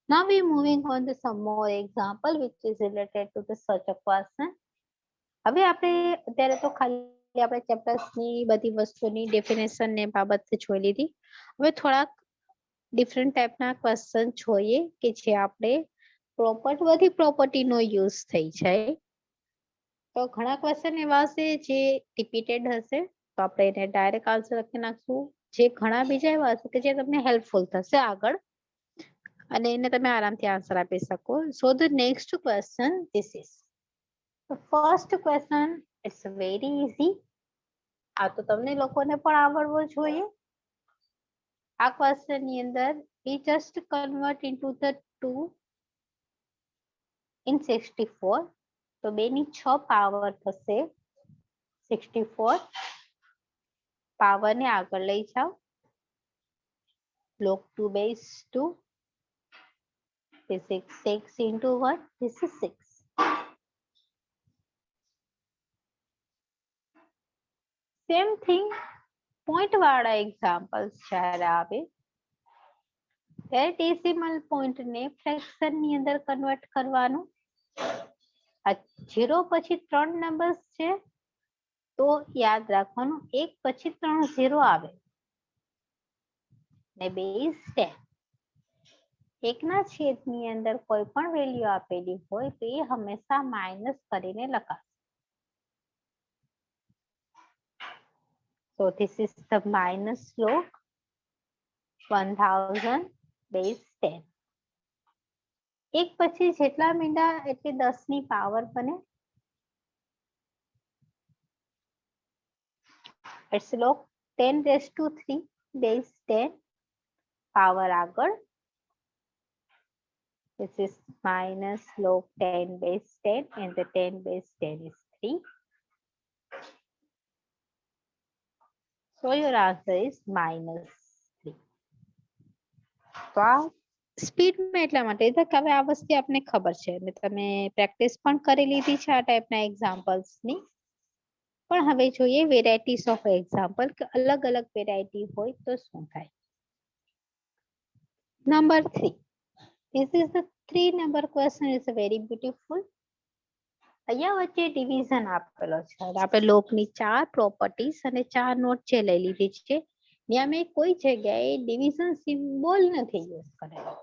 Now we moving on to some more example which is related to the such a question. હવે આપણે અત્યારે તો ખાલી આપણે chapters ની બધી વસ્તુની definition ને બાબત જોઈ લીધી. હવે થોડાક ડિફરન્ટ ટાઈપના ક્વેશ્ચન જોઈએ કે જે આપણે બધી પ્રોપર્ટીનો યુઝ થઈ જાય. તો ઘણા ક્વેશ્ચન એવા હશે જે રિપીટેડ હશે તો આપણે એને ડાયરેક્ટ આન્સર લખી નાખશું. જે ઘણા બીજા એવા હશે કે જે તમને હેલ્પફુલ થશે આગળ અને એને તમે આરામથી આન્સર આપી શકો. So the next question this is The first question is very easy. આ તો તમને લોકોને પણ આવડવો જોઈએ. આ ક્વેશ્ચન ની અંદર we just convert into the 2 in 64. તો 2 ની 6 પાવર થશે 64. પાવર ને આગળ લઈ જાઓ. log 2 base 2. This is 6 into 1. This is 6. Same thing point વાળા એક્ઝામ્પલ્સ જ્યારે આવે ત્યારે ડેસિમલ પોઈન્ટ ને ફ્રેક્શન ની અંદર કન્વર્ટ કરવાનું. આ 0 પછી 3 નંબર્સ છે તો યાદ રાખવાનું 1 પછી 3 0 આવે ને બેઝ 10. 1 ના છેદની અંદર કોઈ પણ વેલ્યુ આપેલી હોય તો એ હંમેશા માઇનસ કરીને લખાશે. So this is the minus log 1000 base 10. 1 પછી જેટલા મીંડા એટલે 10 ની પાવર બને. It's log 10 raised to 3 base 10. Power આગળ. This is minus log 10 base 10 and the 10 base 10 is 3. So your answer is minus 3. તો આ સ્પીડમાં એટલા માટે કે હવે આ વસ્તુ આપને ખબર છે અને તમે પ્રેક્ટિસ પણ કરી લીધી છે આ ટાઈપના એક્ઝામ્પલ્સની. પણ હવે જોઈએ વેરાયટીઝ ઓફ એક્ઝામ્પલ કે અલગ અલગ વેરાયટી હોય તો શું થાય. Number 3. This is the 3 number question. Is very beautiful. અહીંયા વચ્ચે ડિવિઝન આપેલો છે. આપણે લોકની 4 પ્રોપર્ટીઝ અને 4 નોટ જે લઈ લીધી છે ત્યાં મેં કોઈ જગ્યાએ ડિવિઝન સિમ્બોલ નથી યુઝ કરેલો.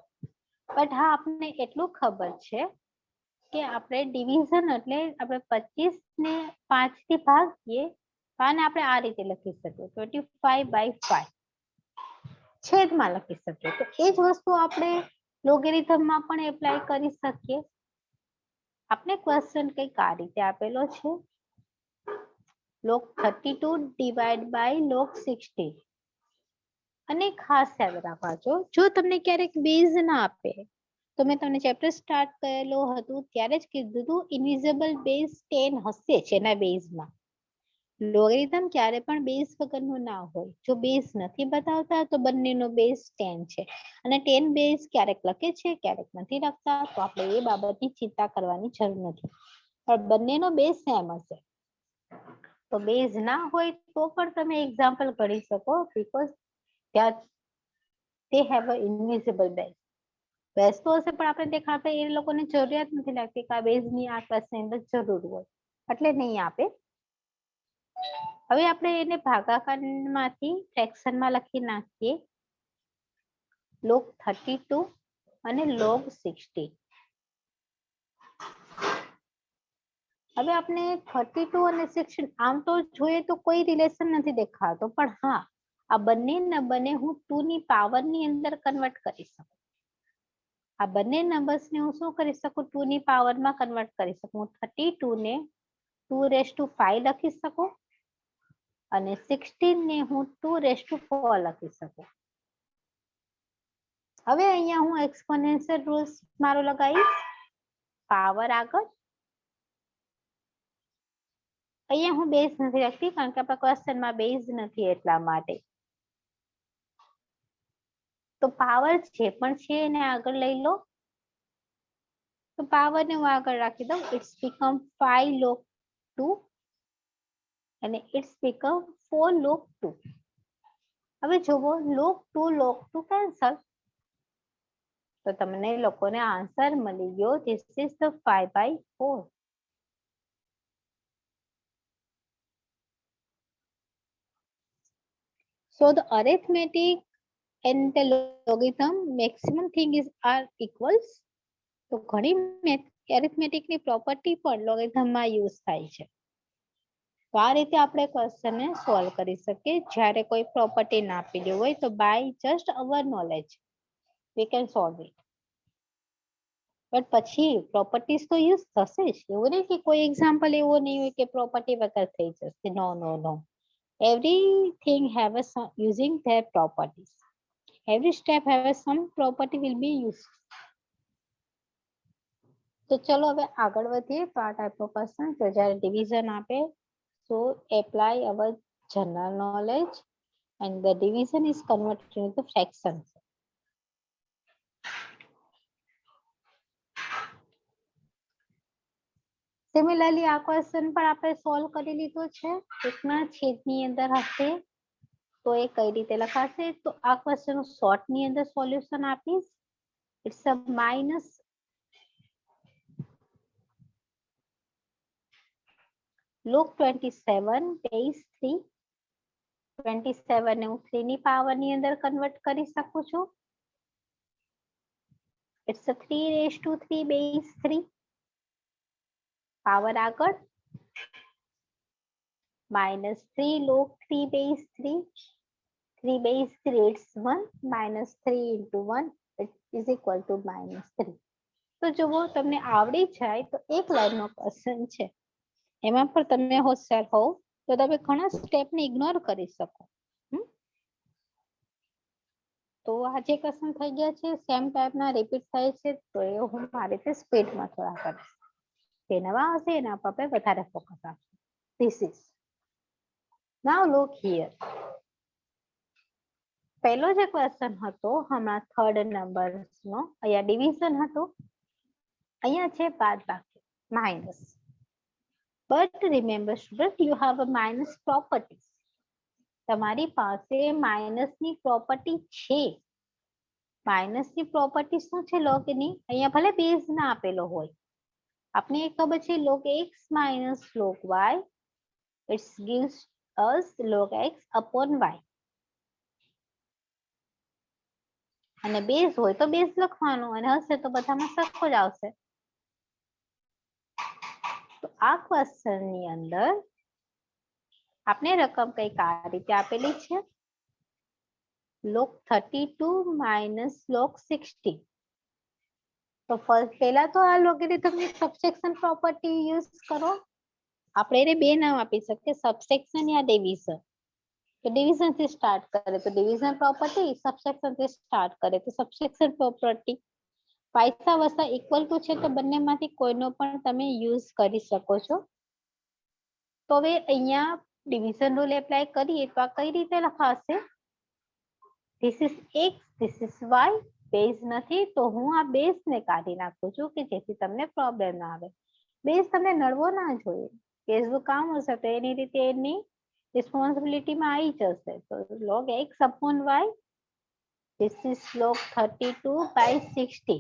બટ હા આપણને એટલું ખબર છે કે આપણે ડિવિઝન એટલે આપણે 25 ને 5 થી ભાગીએ અને આપણે આ રીતે લખી શકીએ 25/5 છેદમાં લખી શકીએ. તો એ જ વસ્તુ આપણે લોગેરિધમમાં પણ એપ્લાય કરી શકીએ. આપણે ક્વેશ્ચન કંઈક આ રીતે આપેલો છે log 32 ડિવાઈડ બાય log 16. અને ખાસ યાદ રાખજો જો તમને ક્યારેક બેઝ ના આપે તો મેં તમને ચેપ્ટર સ્ટાર્ટ કરેલો હતું ત્યારે જ કીધું હતું ઇનવિઝિબલ બેઝ 10 હશે જ એના બેઝમાં. લોગેરિધમ ક્યારે પણ બેઝ વગરનું ના હોય. જો બેઝ નથી બતાવતા તો બંનેનો બેઝ 10 છે અને 10 બેઝ ક્યારેક લખે છે ક્યારેક નથી લખતા, તો આપણે એ બાબતની ચિંતા કરવાની જરૂર નથી. પણ બંનેનો બેઝ સેમ હશે. તો બેઝ ના હોય તો પણ તમે એક્ઝામ્પલ કરી શકો, because they have a invisible base. Base તો હશે પણ આપણે દેખાડતા એ લોકોને જરૂરિયાત નથી લાગતી કે આ બેઝની આ ક્લાસની અંદર જરૂર હોય, એટલે નહીં આપે. હવે આપણે એને ભાગાકારમાંથી ફ્રેક્શનમાં લખી નાખીએ. log 32 અને log 16. હવે આપણે 32 અને 16 આમ તો જોઈએ તો કોઈ રિલેશન નથી દેખાતો, પણ હા આ બંને નંબરને હું 2 ની પાવરની અંદર કન્વર્ટ કરી શકું. આ બંને નંબર્સને હું શું કરી શકું? 2 ની પાવરમાં કન્વર્ટ કરી શકું. 32 ને 2⁵ લખી શકું અને 16 ને હું 2⁴ લખી શકું. હવે અહીંયા હું એક્સપોનેન્શિયલ રૂલ્સ મારો લગાવીશ. પાવર આગળ. અહીંયા હું બેઝ નથી લખતી કારણ કે આપણા ક્વેશ્ચનમાં બેઝ નથી એટલા માટે. તો પાવર જે પણ છે એને આગળ લઈ લો. તો પાવરને હું આગળ રાખી દઉં. ઇટ્સ બીકમ 5 log 2 અને ઇટ્સ બીકમ 4 log 2. હવે જુઓ log 2 કેન્સલ, તો તમને લોકોને આન્સર મળી ગયો. This is the 5/4. So the arithmetic and the logarithm maximum thing is are equals. તો ઘણી એરિથમેટિકની પ્રોપર્ટી પણ લોગેરિધમમાં યુઝ થાય છે. તો આ રીતે આપણે ક્વેશ્ચનને સોલ્વ કરી શકીએ જ્યારે કોઈ પ્રોપર્ટી ના આપેલી હોય તો by just our knowledge we can solve it. But પછી પ્રોપર્ટીઝ તો યુઝ થશે જ. એવું નહીં કે કોઈ એક્ઝામ્પલ એવો નહીં હોય કે પ્રોપર્ટી વગર થઈ જશે. નો નો નો, everything have a using their properties. Every step have a some property will be used. તો ચલો હવે આગળ વધીએ. તો આ ટાઈપનો ક્વેશ્ચન તો જ્યારે ડિવિઝન આપે so apply our general knowledge and the division is converted into fractions. Similarly આ ક્વેશ્ચન પણ આપણે સોલ્વ કરી લીધો છે. એકના છેદની અંદર હશે તો એ કઈ રીતે લખાશે? તો આ ક્વેશ્ચન શોર્ટની અંદર સોલ્યુશન આપીશ. It's a minus log 27 base 3. 27 ને હું 3 ની પાવરની અંદર કન્વર્ટ કરી શકું છું. It's a 3⁵ base 3. પાવર આગળ -3 log 3 base 3. 3 base 3 it's 1 -3 into 1 it is equal to -3. તો જુઓ તમને આવડી જાય તો એક લાઈનનો ક્વેશ્ચન છે, એમાં પણ તમે હોશિયાર હોવ તો તમે ઘણા સ્ટેપને ઇગ્નોર કરી શકો. તો આ જે ક્વેશ્ચન થઈ ગયા છે સેમ ટાઈપના રિપીટ થાય છે, તો એ હું મારી રીતે સ્પીડમાં થોડા કરીશ. જે નવા હશે એના પર આપણે વધારે ફોકસ આપશું. This is now look here. પહેલો જે ક્વેશ્ચન હતો હમણાં થર્ડ નંબરનો, અહીંયા ડિવિઝન હતું, અહીંયા છે બાદબાકી minus. But remember student you have a minus property. તમારી પાસે માઇનસની પ્રોપર્ટી છે. માઇનસની પ્રોપર્ટી શું છે લોગની? અહીંયા ભલે બેઝ ના આપેલો હોય, આપણે એ ખબર છે log x minus log y it gives us log x upon y. અને બેઝ હોય તો બેઝ લખવાનો અને હશે તો બધામાં સરખો જ આવશે. તો આ ક્વેશ્ચન ની અંદર આપણે રકમ કઈક આ રીતે આપેલી છે, log 32 minus log 16. તો પહેલા તો આ લોગેરિધમની સબસેક્શન પ્રોપર્ટી યુઝ કરો. આપણે એને બે નામ આપી શકીએ, સબસેક્શન યા ડિવિઝન. તો ડિવિઝન થી સ્ટાર્ટ કરે તો ડિવિઝન પ્રોપર્ટી, સબસેક્શન થી સ્ટાર્ટ કરે તો સબસેક્શન પ્રોપર્ટી. પૈસા વસા ઇક્વલ ટુ છે તો બંનેમાંથી કોઈનો પણ તમે યુઝ કરી શકો છો. તો હવે અહીંયા ડિવિઝન રૂલ એપ્લાય કરીએ તો આ કઈ રીતે લખાશે? This is x, this is why. Base નથી તો હું આ બેઝ ને કાઢી નાખું છું કે જેથી તમને પ્રોબ્લેમ ના આવે. બેઝ તમને નડવો ના જોઈએ. બેઝ નું કામ હશે તો એની રીતે એની રિસ્પોન્સિબિલિટીમાં આવી જશે. તો log x upon y, this is log 32/60.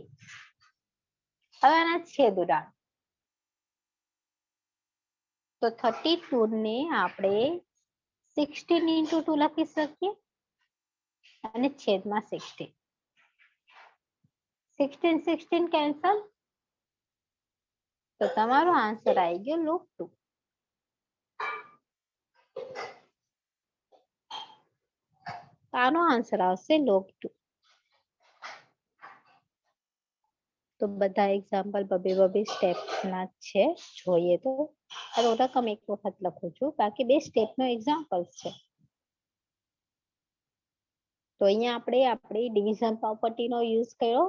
હવે આના છેદ ઉડાડ. તો 32 ને આપણે 16 into 2 લખી શકીએ અને છેદમાં 16. 16 કેન્સલ તો તમારો આન્સર આવી ગયો log 2. આનો આન્સર આવશે log 2. તો બધા એક્ઝામ્પલ બબે સ્ટેપ ના છે. જોઈએ તો રકમ એક વખત લખું છું, બાકી બે સ્ટેપ નો એક્ઝામ્પલ છે. તો અહીંયા આપણે આપણી ડિવિઝન પ્રોપર્ટી નો યુઝ કર્યો.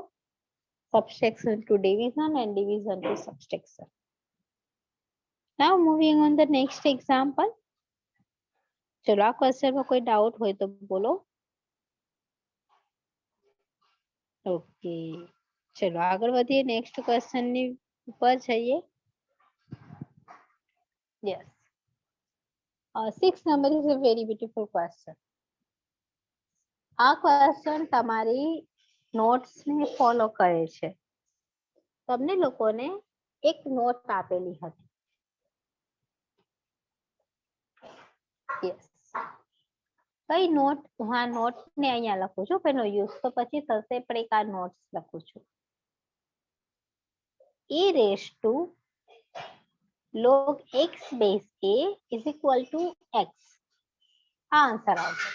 Subtraction to division and division to subtraction. Now moving on the next example. ચલો આ ક્વેશ્ચન માં કોઈ ડાઉટ હોય તો બોલો. ઓકે, ચલો આગળ વધીએ. નેક્સ્ટ ક્વેશ્ચન ની ઉપર જઈએ. Yes, 6 number is a very beautiful question. આ ક્વેશ્ચન તમારી નોટ્સ ને ફોલો કરે છે. તમને લોકોને એક નોટ આપેલી હતી. યસ, કઈ નોટ? હું આ નોટ ને અહીંયા લખું છું, એનો યુઝ તો પછી થશે, પણ એક આ નોટ્સ લખું છું. e raised to log x base a is equal to x. આ આન્સર આવશે.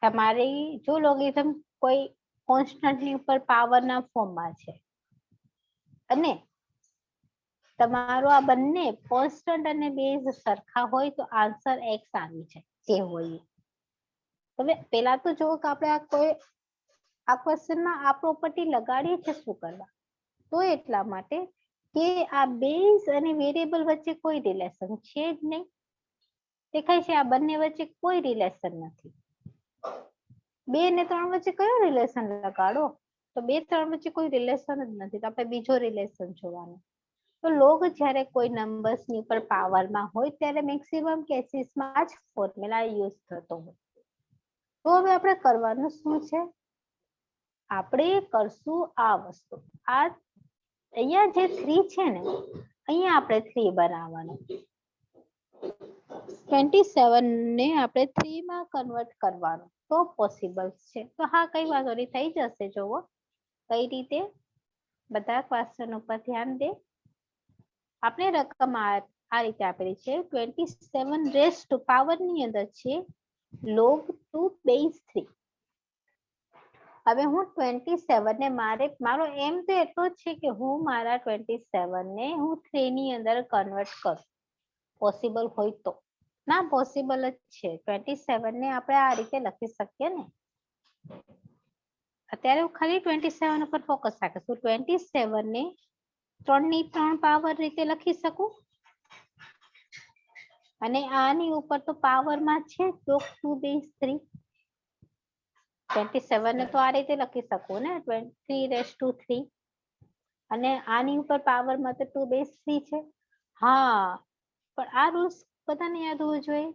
તમારી જો લોગિઝમ કોઈ કોન્સ્ટન્ટ ની ઉપર પાવર ના ફોર્મમાં છે અને તમારો આ બંને કોન્સ્ટન્ટ અને બેઝ સરખા હોય તો આન્સર x આવી જાય જે હોય. હવે પેલા તો જો કે આપણે આ કોઈ આ ક્વેશ્ચનમાં આ પ્રોપર્ટી લગાડીએ છે શું કરવા? તો એટલા માટે કે આ બેઝ અને વેરિયેબલ વચ્ચે કોઈ રિલેશન છે જ નહીં. દેખાય છે આ બંને વચ્ચે કોઈ રિલેશન નથી. 2 અને 3 વચ્ચે કયો રિલેશન લગાડો? તો 2 3 વચ્ચે કોઈ રિલેશન જ નથી, તો આપણે બીજો રિલેશન જોવાનો. તો લોગ જ્યારે કોઈ નંબર્સ ની ઉપર પાવરમાં હોય ત્યારે મેક્સિમમ કેસીસમાં જ ફોર્મ્યુલા યુઝ થતો હોય. તો હવે આપણે કરવાનું શું છે? આપણે કરશું આ વસ્તુ. આ અહીંયા જે 3 છે ને, અહીંયા આપણે 3 બનાવવાનું. 27 ને આપણે 3 માં કન્વર્ટ કરવાનું તો પોસિબલ છે. તો હા, કઈ વાંધો નહીં, થઈ જશે. જોવો કઈ રીતે. બધા ક્વેશ્ચન ઉપર ધ્યાન દે. આપણે રકમ આ રીતે આપેલી છે. 27 રેઝ ટુ પાવર ની અંદર છે log 2 base 3. હવે હું 27 ને મારો એમ તો એટલો જ છે કે હું મારા 27 ને હું 3 ની અંદર કન્વર્ટ કરું. પોસિબલ હોય તો. ના, પોસિબલ જ છે. 27 ને આપણે આ રીતે લખી શકીએ ને. અત્યારે હું ખાલી 27 ઉપર ફોકસ રાખીશું. 27 ને 3 ની 3 પાવર રીતે લખી શકું અને આની ઉપર તો પાવરમાં છે log 2 base 3. 27 ને તો આ રીતે લખી શકું ને, 3 અને આની ઉપર પાવરમાં તો 2 base 3 છે. હા, પણ આ રૂલ્સ બધાને યાદ હોવું જોઈએ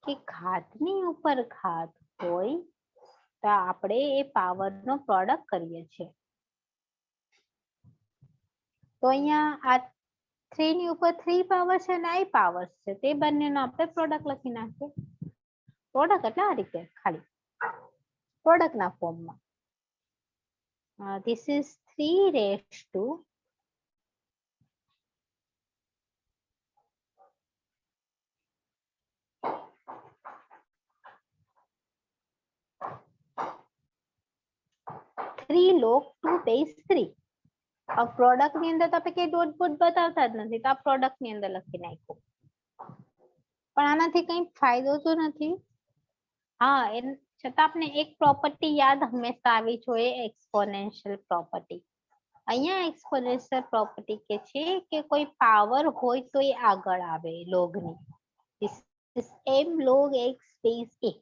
કે ઘાતની ઉપર ઘાત હોય તો આપણે એ પાવરનો પ્રોડક્ટ કરીએ છીએ. તો અહીંયા આ 3 ની ઉપર 3 પાવર છે અને આ પાવર છે, તે બંનેનો આપણે પ્રોડક્ટ લખી નાખીએ. પ્રોડક્ટ એટલે આ રીતે ખાલી પ્રોડક્ટ ના ફોર્મમાં. This is 3 raised to log 2 base 3. આ પ્રોડક્ટ ની અંદર તો આપણે કઈ ડોટ બોટ બતાવતા જ નથી, તો આ પ્રોડક્ટ ની અંદર લખી નાખ્યું. પણ આનાથી કઈ ફાયદો તો નથી. હા, એ છતાં આપણે એક પ્રોપર્ટી યાદ હંમેશા આવી જોઈએ, એક્સપોનેન્શિયલ પ્રોપર્ટી. અહીંયા એક્સપોનેન્શિયલ પ્રોપર્ટી કે છે કે કોઈ પાવર હોય તો એ આગળ આવે લોગની. This is m log x base a.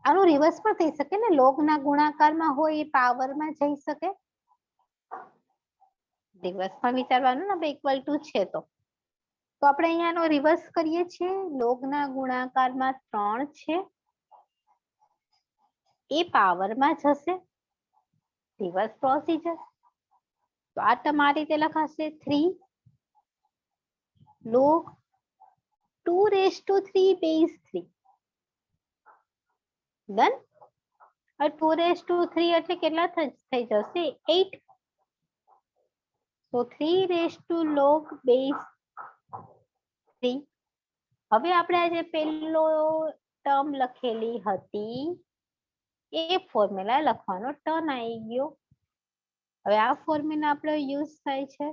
આનું રિવર્સ પણ થઈ શકે ને, લોગના ગુણાકારમાં હોય એ પાવરમાં જઈ શકે. રિવર્સમાં વિચારવાનું ને, ઇક્વલ ટુ છે તો આપણે અહીંયાનો રિવર્સ કરીએ છીએ. લોગના ગુણાકારમાં 3 છે એ પાવરમાં જશે. Reverse procedure. તો આ તમારી રીતે લખાશે 3 log 2 raised to 3 base 3. Done. 2 raised to 3 એટલે કેટલા થઈ જશે? 8. So 3 raised to log base 3. હવે આપણે આ જે પહેલો ટર્મ લખેલી હતી એ ફોર્મ્યુલા લખવાનો ટર્ન આવી ગયો. હવે આ ફોર્મ્યુલા આપણો યુઝ થાય છે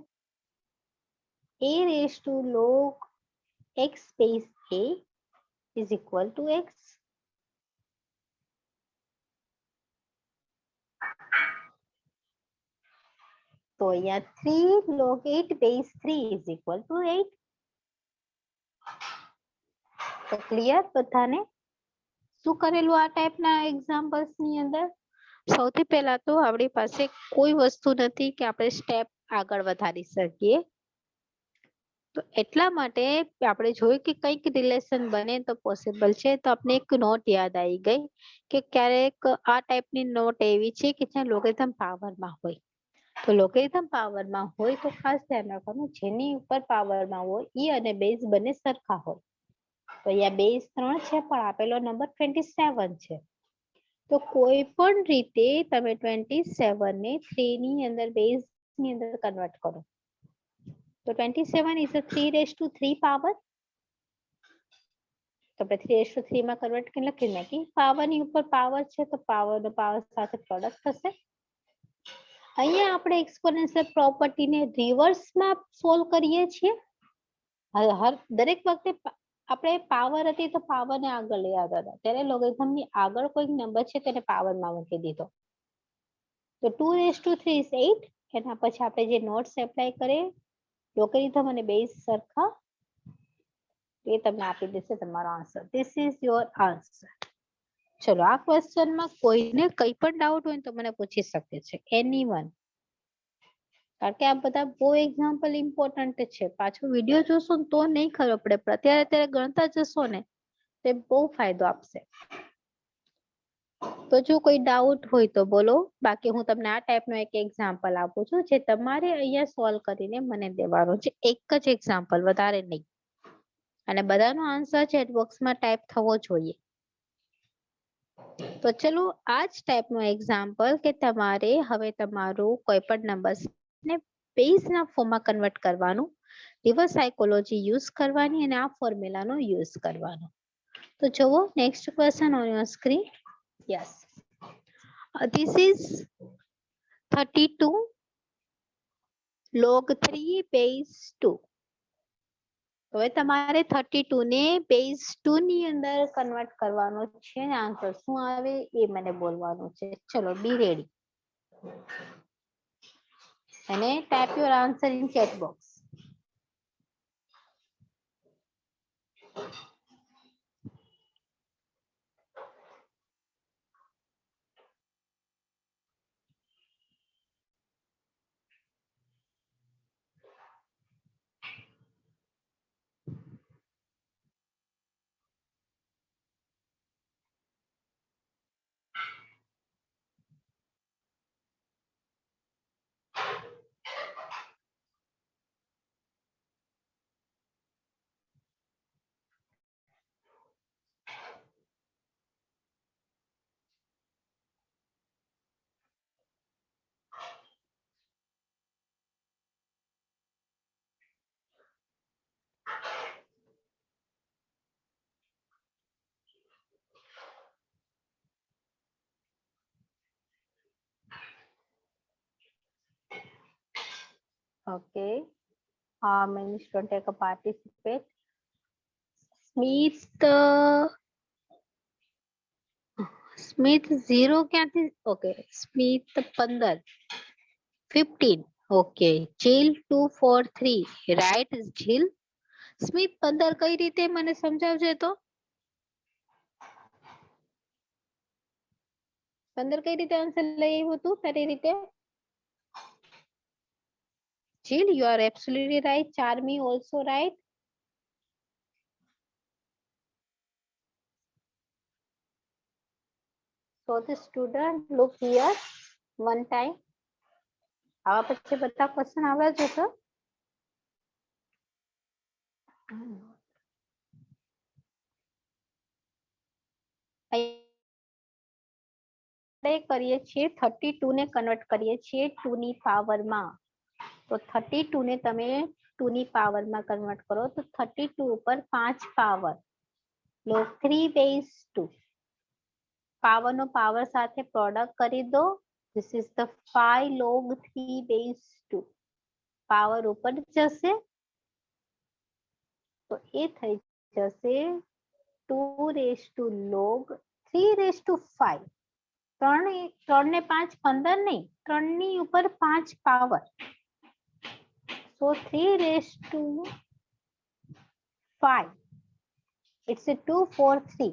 a raised to log x base a is equal to x. તો અહીંયા 3 log 8 base 3 is equal to 8. તો ક્લિયર બધાને? શું કરેલું આ ટાઈપના એક્ઝામ્પલ્સ ની અંદર? સૌથી પહેલા તો આપણી પાસે કોઈ વસ્તુ નથી કે આપણે સ્ટેપ આગળ વધારી શકીએ. તો એટલા માટે આપણે જોયું કે કંઈક રિલેશન બને તો પોસિબલ છે. તો આપણે એક નોટ યાદ આવી ગઈ કે ક્યારેક આ ટાઈપની નોટ એવી છે કે જ્યાં લોગેરિધમ પાવરમાં હોય. તો લોગેરિધમ પાવરમાં હોય તો ખાસ ધ્યાન રાખવાનું, જેની ઉપર પાવરમાં હોય ઈ અને બેઝ બંને સરખા હોય. તો અહીંયા બેઝ 3 છે પણ આપેલો નંબર 27 છે. તો કોઈ પણ રીતે તમે 27 ને 3 ની અંદર બેઝ ની અંદર કન્વર્ટ કરો. તો 27 is a 3 raised to 3 power. તો આપણે 3 raised to 3 માં કન્વર્ટ કરીને લખી નાખી. પાવર ની ઉપર પાવર છે તો પાવર નો પાવર સાથે પ્રોડક્ટ થશે. અહીંયા આપણે એક્સપોનેન્શિયલ પ્રોપર્ટીને રિવર્સમાં સોલ્વ કરીએ છીએ. દરેક વખતે આપણે પાવર હતી તો પાવરને આગળ લઈ આવતા હતા, ત્યારે લોગેરિધમની આગળ કોઈ નંબર છે તેને પાવરમાં મૂકી દીધો. તો 2 raised to 3 is 8. એના પછી આપણે જે નોટ્સ એપ્લાય કરીએ, લોગેરિધમ અને બેઝ સરખા, એ તમને આપી દેશે તમારો answer. This is your answer. ચલો, આ ક્વેશ્ચનમાં કોઈને કઈ પણ ડાઉટ હોય તો મને પૂછી શકે છે, એનીવન. કારણ કે આ બધા બહુ એક્ઝામ્પલ ઇમ્પોર્ટન્ટ છે. પાછો વિડીયો જોશો ને તો નહીં ખબર પડે, પણ અત્યારે ગણતા જશો ને તે બહુ ફાયદો આપશે. તો જો કોઈ ડાઉટ હોય તો બોલો, બાકી હું તમને આ ટાઈપનો એક એક્ઝામ્પલ આપું છું જે તમારે અહીંયા સોલ્વ કરીને મને દેવાનો છે. એક જ એક્ઝામ્પલ, વધારે નહીં. અને બધાનો આન્સર ચેટ બોક્સમાં ટાઈપ થવો જોઈએ. તો ચલો, આ જ ટાઈપનો એક્ઝામ્પલ કે તમારે હવે તમારું કોઈ પણ નંબર ને બેઝના ફોર્મમાં કન્વર્ટ કરવાનું, રિવર્સ સાયકોલોજી યુઝ કરવાની અને આ ફોર્મ્યુલાનો યુઝ કરવાનો. તો જુઓ next question on your screen. Yes, this is 32 log 3 base 2. હવે તમારે 32 ને બેઝ 2 ની અંદર કન્વર્ટ કરવાનો છે ને આન્સર શું આવે એ મને બોલવાનું છે. ચલો, બી રેડી અને type your answer in chat box. Okay. Means don't take a participate. સ્મિત 0 ક્યાંથી? ઓકે, સ્મિત 15. 15. Okay. Jill 243. Right, Jill. સ્મિત 15 કઈ રીતે મને સમજાવજે તો. 15 કઈ રીતે આન્સર લઈ આવ્યું તું તારી રીતે? Jill, you are absolutely right. Charmi also right. So the student look here one time. આવા પછી બધા ક્વેશ્ચન આવવા જોતો. આપણે કરીએ છીએ 32 ને કન્વર્ટ કરીએ છીએ 2 ની પાવરમાં. તો 32 ને તમે 2 ની પાવરમાં કન્વર્ટ કરો તો 32 ઉપર 5 પાવર log 3 base 2 પાવરનો પાવર સાથે પ્રોડક્ટ કરી દો. This is the 5 log 3 base 2 power ઉપર જશે તો એ થઈ જશે 2 raised to log 3 raised to 5. 3 ને 5 15 નહીં, 3 ની ઉપર 5 power. So 3 raised to 5. It's a 2 4 3.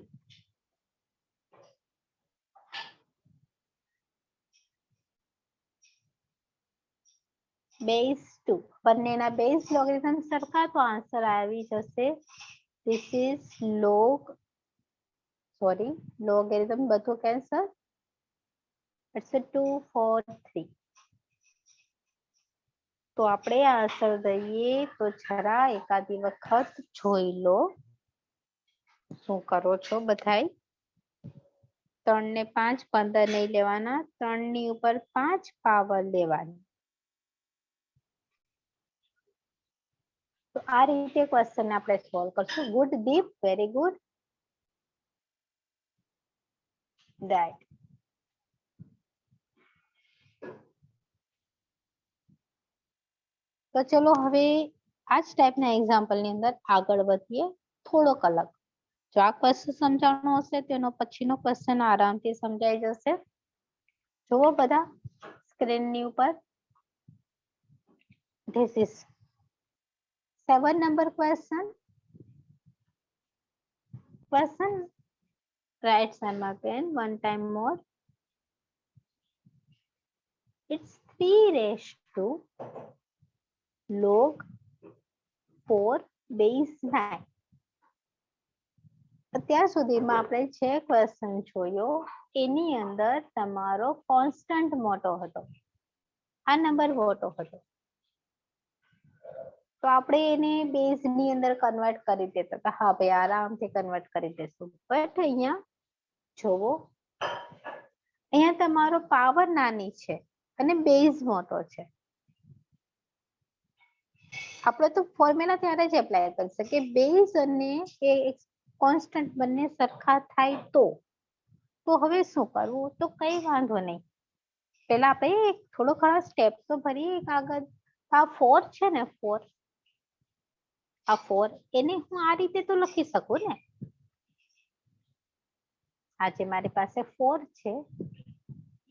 Base 2. બંનેના બેઝ લોગેરિધમ સરખા તો આન્સર આવી જશે. This is લોગેરિધમ બધું કેન્સલ. It's a 2 4 3. તો આપણે આન્સર દઈએ તો જરા એકાદી વખત જોઈ લો શું કરો છો બધાય. 3 ને 5 15 નહીં લેવાના, 3 ની ઉપર 5 પાવર લેવાની. તો આ રીતે ક્વેશ્ચન આપણે સોલ્વ કરશું. ગુડ દીપ, વેરી ગુડ. રાઈટ. તો ચલો હવે આ જ ટાઈપના એક્ઝામ્પલની અંદર આગળ વધીએ થોડોક અલગ. જો આ ક્વેશ્ચન સમજાવવાનો હશે તેનો પછીનો ક્વેશ્ચન આરામથી સમજાઈ જશે. જુઓ બધા સ્ક્રીનની ઉપર. This is 7 number question. Right, Sarma again one time more. It's 3 raised to log 4 base 9. અત્યાર સુધીમાં આપણે જે ક્વેશ્ચન જોયો એની અંદર તમારો કોન્સ્ટન્ટ મોટો હતો, આ નંબર મોટો હતો. તો આપણે એને બેઝ ની અંદર કન્વર્ટ કરી દેતા હતા. હા ભાઈ આરામથી કન્વર્ટ કરી દેશું. બટ અહીંયા જોવો, અહીંયા તમારો પાવર નાની છે અને બેઝ મોટો છે. આપણે તો ફોર્મ્યુલા ત્યારે જ એપ્લાય કરી શકીએ બેઝ અને એ કોન્સ્ટન્ટ બંને સરખા થાય તો હવે શું કરવું? તો કઈ વાંધો નહીં. પહેલા આપણે થોડો ઘણા સ્ટેપ તો ભરીએ. આગળ આ 4 છે ને 4, આ 4 એને હું આ રીતે તો લખી શકું ને. આ જે મારી પાસે 4 છે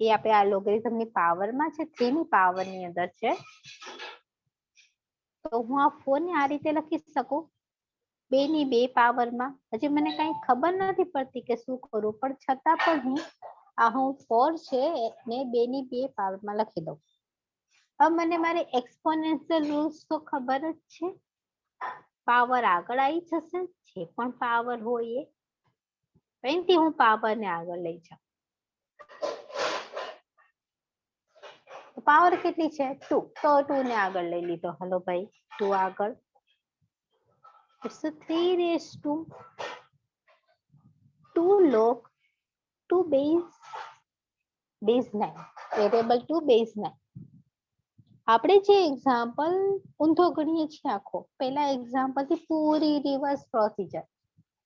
એ આપણે આ લોગેરિધમની પાવરમાં છે, 3 ની પાવરની અંદર છે. તો હું આ 4 ને આ રીતે લખી શકું 2 ની 2 પાવરમાં. હજી મને કઈ ખબર નથી પડતી કે શું કરું, પણ છતાં પણ હું 4 છે ને 2 ની 2 પાવરમાં લખી દઉં. હવે મને મારી એક્સપોનેન્શિયલ રૂલ્સ તો ખબર જ છે. પાવર આગળ આવી જશે, જે પણ પાવર હોય એથી હું પાવર ને આગળ લઈ જાઉં. પાવર કેટલી છે? 2. તો 2 ને આગળ લઈ લીધો. હલો ભાઈ 2 આગળ. It's a 3 raised to 2 log 2 base 9. Variable 2 base 9. આપણે જે એક્ઝામ્પલ ઊંધો ગણીએ છીએ આખો, પહેલા એક્ઝામ્પલ થી પૂરી રિવર્સ પ્રોસીજર.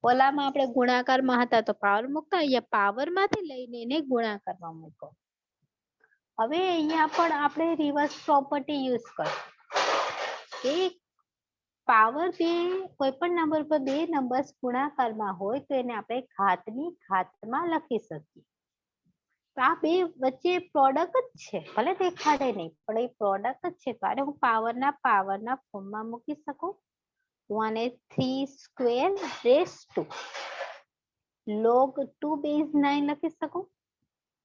ઓલામાં આપણે ગુણાકારમાં હતા તો પાવર મૂકતા, અહીંયા પાવર માંથી લઈને એને ગુણાકારમાં મૂકો. હવે અહીંયા પણ આપણે રિવર્સ પ્રોપર્ટી યુઝ કરીશું. એક પાવર બે કોઈ પણ નંબર પર 2 નંબર્સ ગુણાકારમાં હોય તો એને આપણે ઘાતની ઘાતમાં લખી શકીએ. તો આ બે વચ્ચે પ્રોડક્ટ જ છે, ભલે દેખાડે નહીં પણ એ પ્રોડક્ટ જ છે. તો આને હું પાવરના ફોર્મમાં મૂકી શકું. તો આને 3 square raise to log 2 base 9 લખી શકું.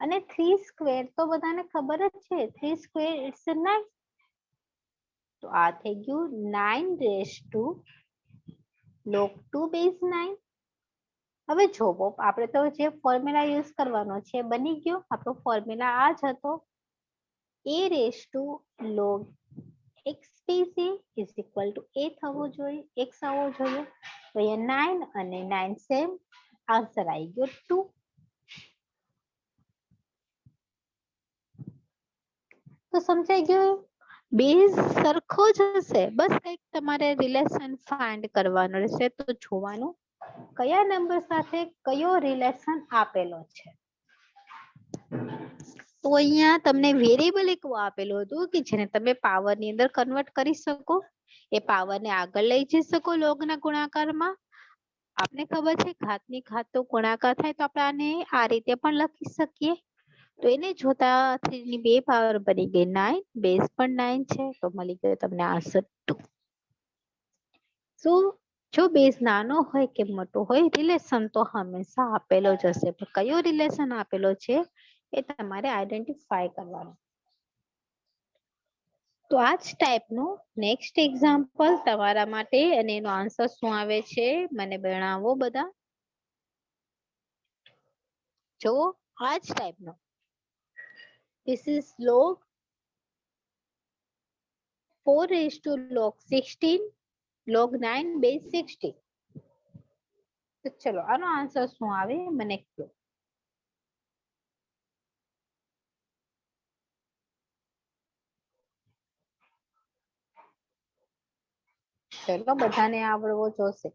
અને 3 સ્ક્વેર તો બધાને ખબર જ છે, 3 સ્ક્વેર ઇટ્સ 9. તો આ થઈ ગયું 9 રેસ ટુ log 2 બેઝ 9. હવે જોવો આપણે તો જે ફોર્મ્યુલા યુઝ કરવાનો છે બની ગયો. આપણો ફોર્મ્યુલા આ જ હતો, a raise to log x base a is equal to a થવો જોઈએ, x આવવો જોઈએ. તો અહીંયા 9 અને 9 સેમ, આન્સર આવી ગયો 2. તો સમજાઈ ગયું, બેઝ સરખો જ હશે, બસ કંઈક તમારે રિલેશન ફાઇન્ડ કરવાનો રહેશે. તો જોવાનું કયા નંબર સાથે કયો રિલેશન આપેલો છે. તો અહીંયા તમને વેરિયેબલ એક આપેલું હતું કે જેને તમે પાવર ની અંદર કન્વર્ટ કરી શકો. એ પાવર ને આગળ લઈ જઈ શકો લોગના ગુણાકારમાં. આપને ખબર છે ઘાતની ઘાત તો ગુણાકાર થાય, તો આપણે આને આ રીતે પણ લખી શકીએ. તો એને જોતા 3 ની 2 પાવર બની ગઈ 9, બેઝ પણ 9 છે. તો મળી ગયો તમને આન્સર 2. સો જો બેઝ નાનો હોય કે મોટો હોય, રિલેશન તો હંમેશા આપેલો જ હશે, પણ કયો રિલેશન આપેલો છે એ તમારે આઈડેન્ટિફાય કરવાનું. તો આ જ ટાઈપનું નેક્સ્ટ એક્ઝામ્પલ તમારા માટે, અને એનો આન્સર શું આવે છે મને જણાવો બધા. જો આ જ ટાઈપનો, this is log 4 raised to log 16 log 9 base 60. તો ચલો આનો આન્સર શું આવે મને કહો. ચલો બધાને આવડવો જોશે.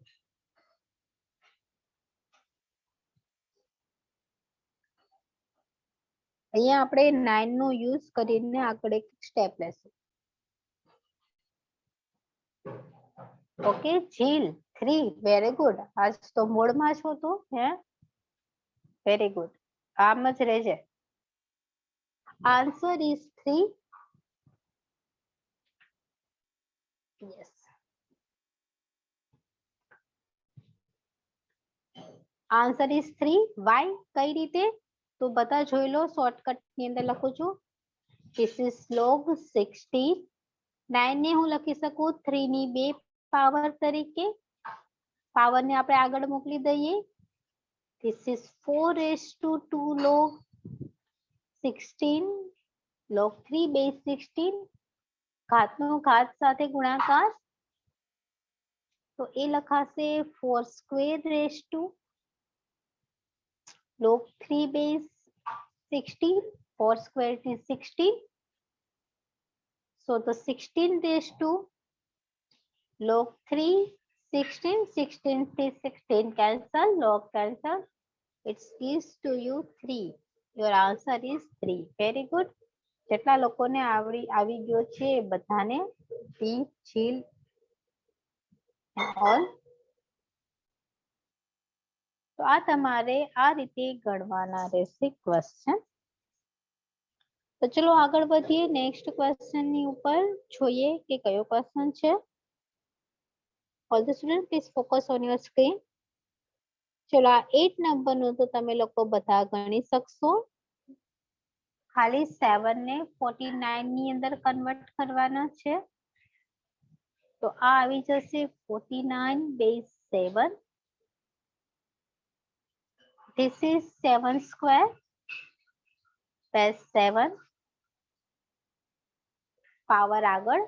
અહીંયા આપણે 9 નો યુઝ કરીને આગળ એક સ્ટેપ લેશું. ઓકે જીલ 3, વેરી ગુડ. આજ તો મોડમાં છો તું, હે વેરી ગુડ. આમ જ રહેજે. Answer is 3. Yes, answer is 3. Why કઈ રીતે તો બધા જોઈ લો. શોર્ટકટ ની અંદર લખું છું, this is log 16. 9 ને હું લખી શકું 3 ની 2 પાવર તરીકે. પાવર ને આપણે આગળ મોકલી દઈએ. this is 4 raised to 2 log 16 log 3 base 16. ઘાતનો ઘાત સાથે ગુણાકાર, તો એ લખાશે 4 square raised to log 3 base 16. 4 square is 16. So the 16 raised to log 3 16. 16 3 16 cancel, log cancel. It gives to you 3. Your answer is 3. Very good. જેટલા લોકોને આવી ગયો છે બધાને બી ચીલ ઓલ. તો આ તમારે આ રીતે ગણવાના રહેશે ક્વેશ્ચન. તો ચલો આગળ વધીએ નેક્સ્ટ ક્વેશ્ચન ની ઉપર, જોઈએ કે કયો ક્વેશ્ચન છે. All the students please focus on your screen. ચલો આ 8 નંબર નું તો તમે લોકો બધા ગણી શકશો. ખાલી 7 ને 49 ની અંદર કન્વર્ટ કરવાના છે. તો આ આવી જશે 49 base 7. This is 7 square base 7. Power આગળ,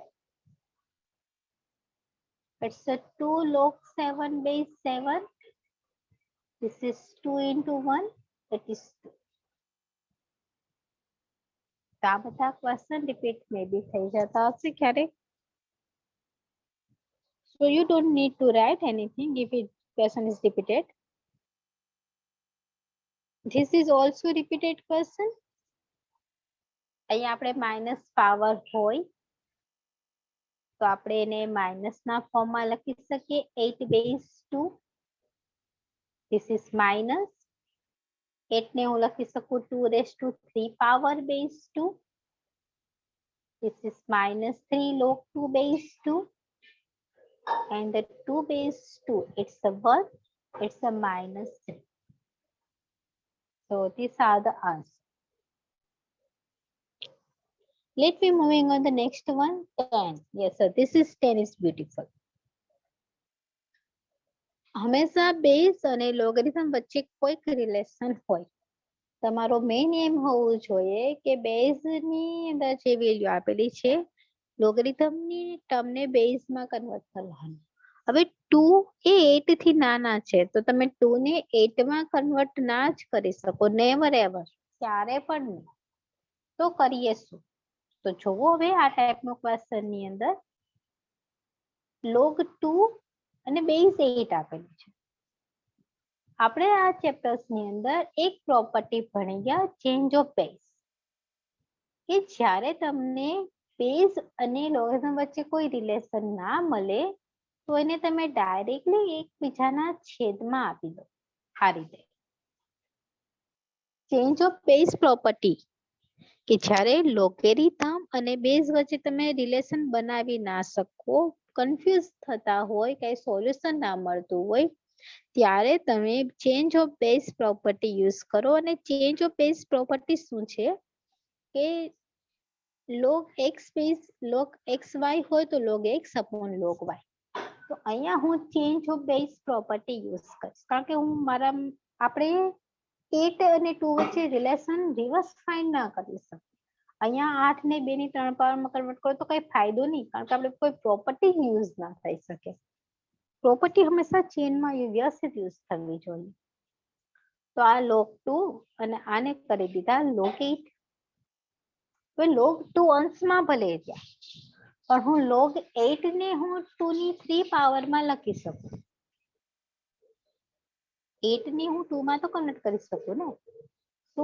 it's a 2 log 7 base 7. This is 2 into 1, that is 2. તો આ બધા ક્વેશ્ચન રિપીટ મે બી થઈ જતા હશે ક્યારેક. So you don't need to write anything if it question is repeated. This is also repeated question. અહીંયા આપણે માઇનસ પાવર હોય તો આપણે એને માઇનસ ના ફોર્મમાં લખી શકીએ 8 base 2. This is minus 8 ને હું લખી શકું 2 raised to 3 power base 2. This is minus 3 log 2 base 2. And the 2 base 2, it's a 1, it's a minus 3. So these are the answers. Let me moving on the next one, 10. Yes, sir, this is 10 is beautiful. હંમેશા base અને logarithm વચ્ચે કોઈક relation હોય. તમારો main એમ હોવું જોઈએ કે બેઝની અંદર જે વેલ્યુ આપેલી છે લોગરિધમની ટર્મને બેઝમાં કન્વર્ટ કરવાની. હવે 2 એ 8 થી નાના છે તો તમે 2 ને 8 માં કન્વર્ટ ના જ કરી શકો, નેવર એવર, ક્યારે પણ નહીં. તો કરીએ શું? તો જોવો હવે આ ટાઈપનો ક્વેશ્ચન ની અંદર log 2 અને બેઝ 8 આપેલું છે. આપણે આ ચેપ્ટર્સ ની અંદર એક પ્રોપર્ટી ભણી ગયા, ચેન્જ ઓફ બેઝ, કે જ્યારે તમને બેઝ અને લોગરિધમ વચ્ચે કોઈ રિલેશન ના મળે તો એને તમે ડાયરેક્ટલી એકબીજાના છેદમાં આપી દો. આ રીતે ચેન્જ ઓફ બેઝ પ્રોપર્ટી, કે જ્યારે લોગેરિધમ અને બેઝ વચ્ચે તમે રિલેશન બનાવી ના શકો, કન્ફ્યુઝ થતા હોય, કઈ સોલ્યુશન ના મળતું હોય, ત્યારે તમે change of base property use કરો. અને ચેન્જ ઓફ બેઝ પ્રોપર્ટી શું છે કે log x base log xy હોય તો log x upon log y. તો અહીંયા હું change of base property use કરીશ, કારણ કે હું મારા આપણે 8 અને 2 વચ્ચે રિલેશન રિવર્સ ફાઇન્ડ ના કરી શકીએ. અહીંયા 8 ને 2 ની 3 પાવરમાં કન્વર્ટ કરો તો કઈ ફાયદો નહીં, કારણ કે આપણે કોઈ પ્રોપર્ટી યુઝ ના થઈ શકે. પ્રોપર્ટી હંમેશા ચેનમાં વ્યવસ્થિત યુઝ થવી જોઈએ. તો આ log 2 અને આને કરી દીધા log 8. હવે log 2 અંશમાં ભલે ત્યાં, પણ હું log 8 ને હું 2 ની 3 પાવરમાં લખી શકું. 8 ને હું 2 માં તો કન્વર્ટ કરી શકું ને. So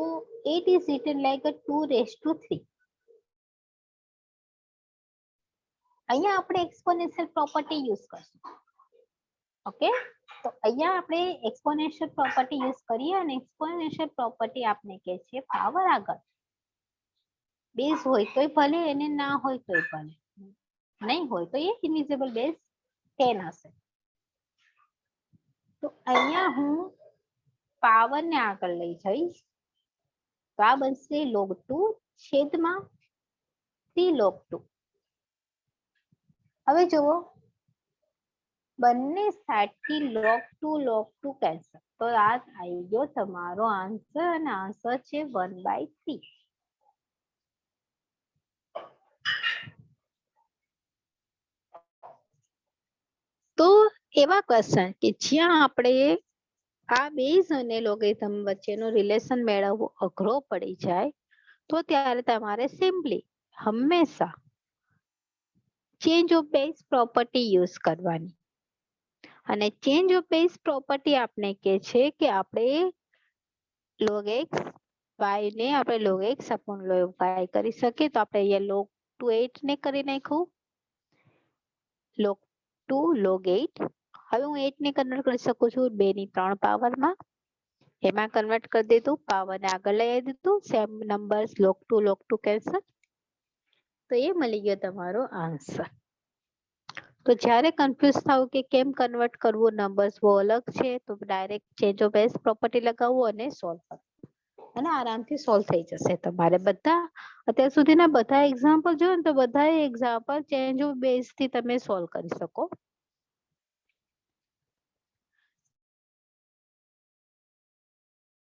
8 is written like a 2 raised to 3. અહીંયા આપણે એક્સપોનેન્શિયલ પ્રોપર્ટી યુઝ કરશું. ઓકે, તો અહીંયા આપણે એક્સપોનેન્શિયલ પ્રોપર્ટી યુઝ કરીએ અને એક્સપોનેન્શિયલ પ્રોપર્ટી આપણે કહે છે પાવર આગળ બેઝ હોય તોય ભલે, એને ના હોય તોય ભલે, નહીં હોય તો એ ઇનવિઝિબલ બેઝ 10 હશે. તો અહીંયા હું પાવર ને આગળ લઈ જઈશ તો આ બનશે log 2 છેદમાં 3 log 2. હવે જુઓ બંને સાઈડથી log 2 કેન્સલ, તો આ આવી ગયો તમારો આન્સર, અને આન્સર છે 1/3. તો એવા ક્વેશ્ચન કે જ્યાં આપણે આ બેઝ અને લોગરિધમ વચ્ચેનો રિલેશન મેળવવો અઘરો પડી જાય તો ત્યારે તમારે સિમ્પલી હંમેશા change of base property use કરવાની. અને ચેન્જ ઓફ બેઝ પ્રોપર્ટી આપણે કહે છે કે આપણે log x y ને આપણે log x upon log y કરી શકીએ. તો આપણે અહીંયા log 2 8 ને કરી નાખ્યું, log 2 log 8. હવે હું 8 ને કન્વર્ટ કરી શકું છું 2 ની 3 પાવરમાં, એમાં કન્વર્ટ કરી દીધું, પાવર ને આગળ લઈ આવી દીધું, સેમ નંબર્સ log 2 કેન્સલ. તો એ મળી ગયો તમારો આન્સર. તો જ્યારે કન્ફ્યુઝ થાવ કે કેમ કન્વર્ટ કરવું, નંબર્સ બહુ અલગ છે, તો direct change of base property લગાવવું અને સોલ્વ કરવું, અને આરામથી સોલ્વ થઈ જશે તમારે. બધા અત્યાર સુધીના બધા એક્ઝામ્પલ જોયો ને તો બધા એક્ઝામ્પલ ચેન્જ ઓફ બેઝ થી તમે સોલ્વ કરી શકો.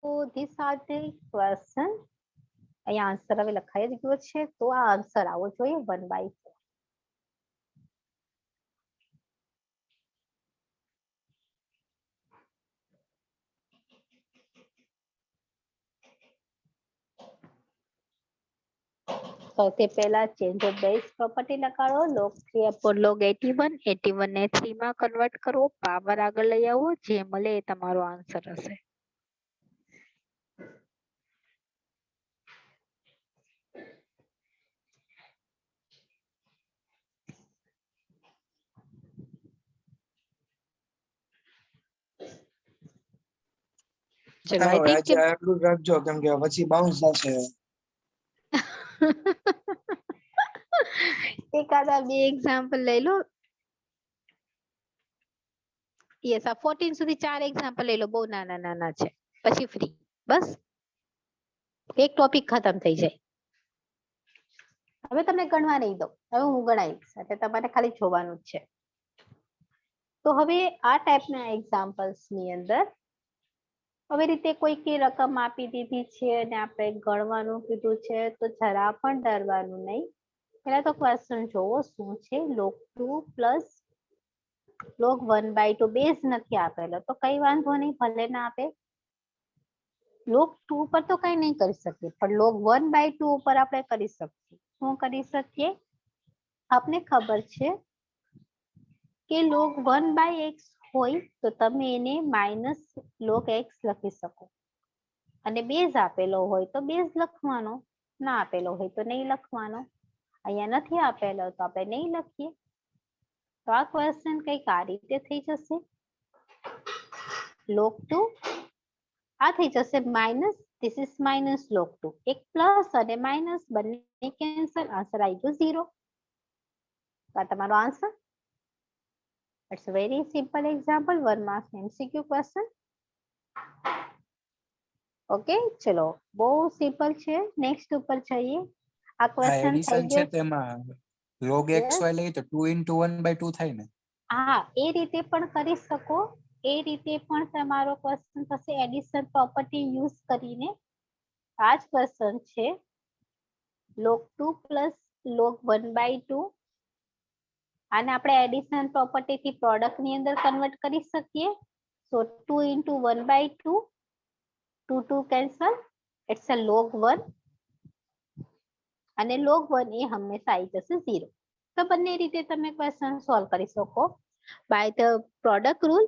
તો ધીસ આર ધ ક્વેશ્ચન. અહીંયા આન્સર હવે લખાઈ જ ગયો છે, તો આ આન્સર આવો જોઈએ 1/4. સૌથી પહેલા ચેન્જ ઓફ બેઝ પ્રોપર્ટી લગાડો, log 3 upon log 81. 81 ને 3 માં કન્વર્ટ કરો, પાવર આગળ લઈ આવો, જે મળે એ તમારો આન્સર હશે. ચલો આઈ હવે થિંક આજે આટલું જ રાખજો કેમ કે પછી બાઉન્સ થશે. એકાદા બે એક્ઝામ્પલ લઈ લો. યસ આ 14 સુધી 4 એક્ઝામ્પલ લઈ લો, બહુ નાના નાના છે, પછી ફ્રી. બસ એક ટોપિક ખતમ થઈ જાય. હવે તમને ગણવા નહીં દઉં, હવે હું ગણાવીશ એટલે તમારે ખાલી જોવાનું જ છે. તો હવે આ ટાઈપના એક્ઝામ્પલ્સ ની અંદર હવે રીતે કોઈકે રકમ આપી દીધી છે અને આપણે ગણવાનું કીધું છે, તો જરા પણ ડરવાનું નહીં. પહેલા તો ક્વેશ્ચન જોવો શું છે. log 2 પ્લસ log 1/2 બેઝ નથી આપેલો તો કઈ વાંધો નહીં, ભલે ના આપે. log 2 પર તો કઈ નહીં કરી શકીએ, પણ log 1/2 ઉપર આપણે કરી શકીએ. શું કરી શકીએ? આપને ખબર છે કે log 1/x હોય તો તમે એને માઇનસ log x લખી શકો, અને બેઝ આપેલો હોય તો બેઝ લખવાનો, ના આપેલો હોય તો નહીં લખવાનો. અહીંયા નથી આપેલો તો આપણે નહીં લખીએ. તો આ ક્વેશ્ચન કઈક આ રીતે થઈ જશે. log 2 આ થઈ જશે minus, this is minus log 2. એક પ્લસ અને માઇનસ બંને કેન્સલ, આન્સર આવી ગયો 0. તો આ તમારો answer. It's a very simple example, 1 marks MCQ question. Okay ચલો, બહુ સિમ્પલ છે. નેક્સ્ટ ઉપર જઈએ. આ આ ક્વેશ્ચન થઈ એડિશન છે ગયો. તેમાં log Yes. xy લઈએ તો 2 into 1/2 થાય ને. હા, એ રીતે પણ કરી શકો. એ રીતે પણ તમારો ક્વેશ્ચન થશે એડિશન પ્રોપર્ટી યુઝ કરીને. આ જ ક્વેશ્ચન છે. log 2 પ્લસ log 1/2 આને આપણે એડિશન પ્રોપર્ટી થી પ્રોડક્ટ ની અંદર કન્વર્ટ કરી શકીએ. So 2 into 1/2, 2 2 cancel, it's a log 1, અને log 1 એ હંમેશા આવી જશે 0. તો બંને રીતે તમે ક્વેશ્ચન સોલ્વ કરી શકો by the product rule,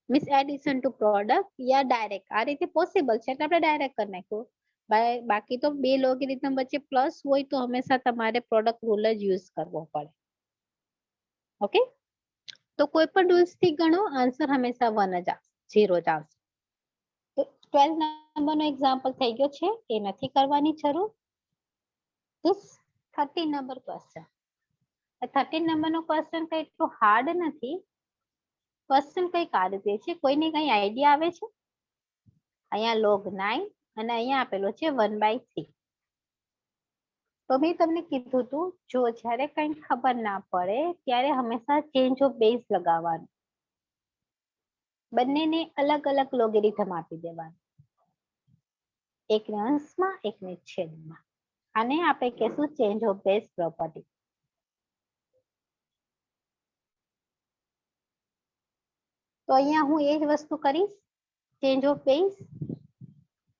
means addition to product, યા ડાયરેક્ટ. આ રીતે પોસિબલ છે એટલે આપણે ડાયરેક્ટ કરી નાખ્યું. બાકી તો બે લોગેરિધમ વચ્ચે પ્લસ હોય તો હંમેશા તમારે પ્રોડક્ટ રૂલ જ યુઝ કરવો પડે. ઓકે, તો કોઈ પણ રૂલ્સ થી ગણો, આન્સર હંમેશા 1 જ આવશે, 0 જ આવશે. તો 12 નંબરનો એક્ઝામ્પલ થઈ ગયો છે, એ નથી કરવાની જરૂર. This 13 number question. 13 નંબરનો ક્વેશ્ચન કઈ એટલું હાર્ડ નથી. ક્વેશ્ચન કઈક આ રીતે છે, કોઈને કઈ આઈડિયા આવે છે? અહીંયા log 9 અને અહીંયા આપેલો છે 1/3. તો મેં તમને કીધું હતું, જો જ્યારે કઈ ખબર ના પડે ત્યારે હંમેશા ચેન્જ ઓફ બેઝ લગાવવાનું. બંનેને અલગ અલગ લોગેરિધમ આપી દેવાનું, એકને અંશમાં એકને છેદમાં. આને આપણે કહેશું ચેન્જ ઓફ બેઝ પ્રોપર્ટી. તો અહીંયા હું એ જ વસ્તુ કરીશ, change of base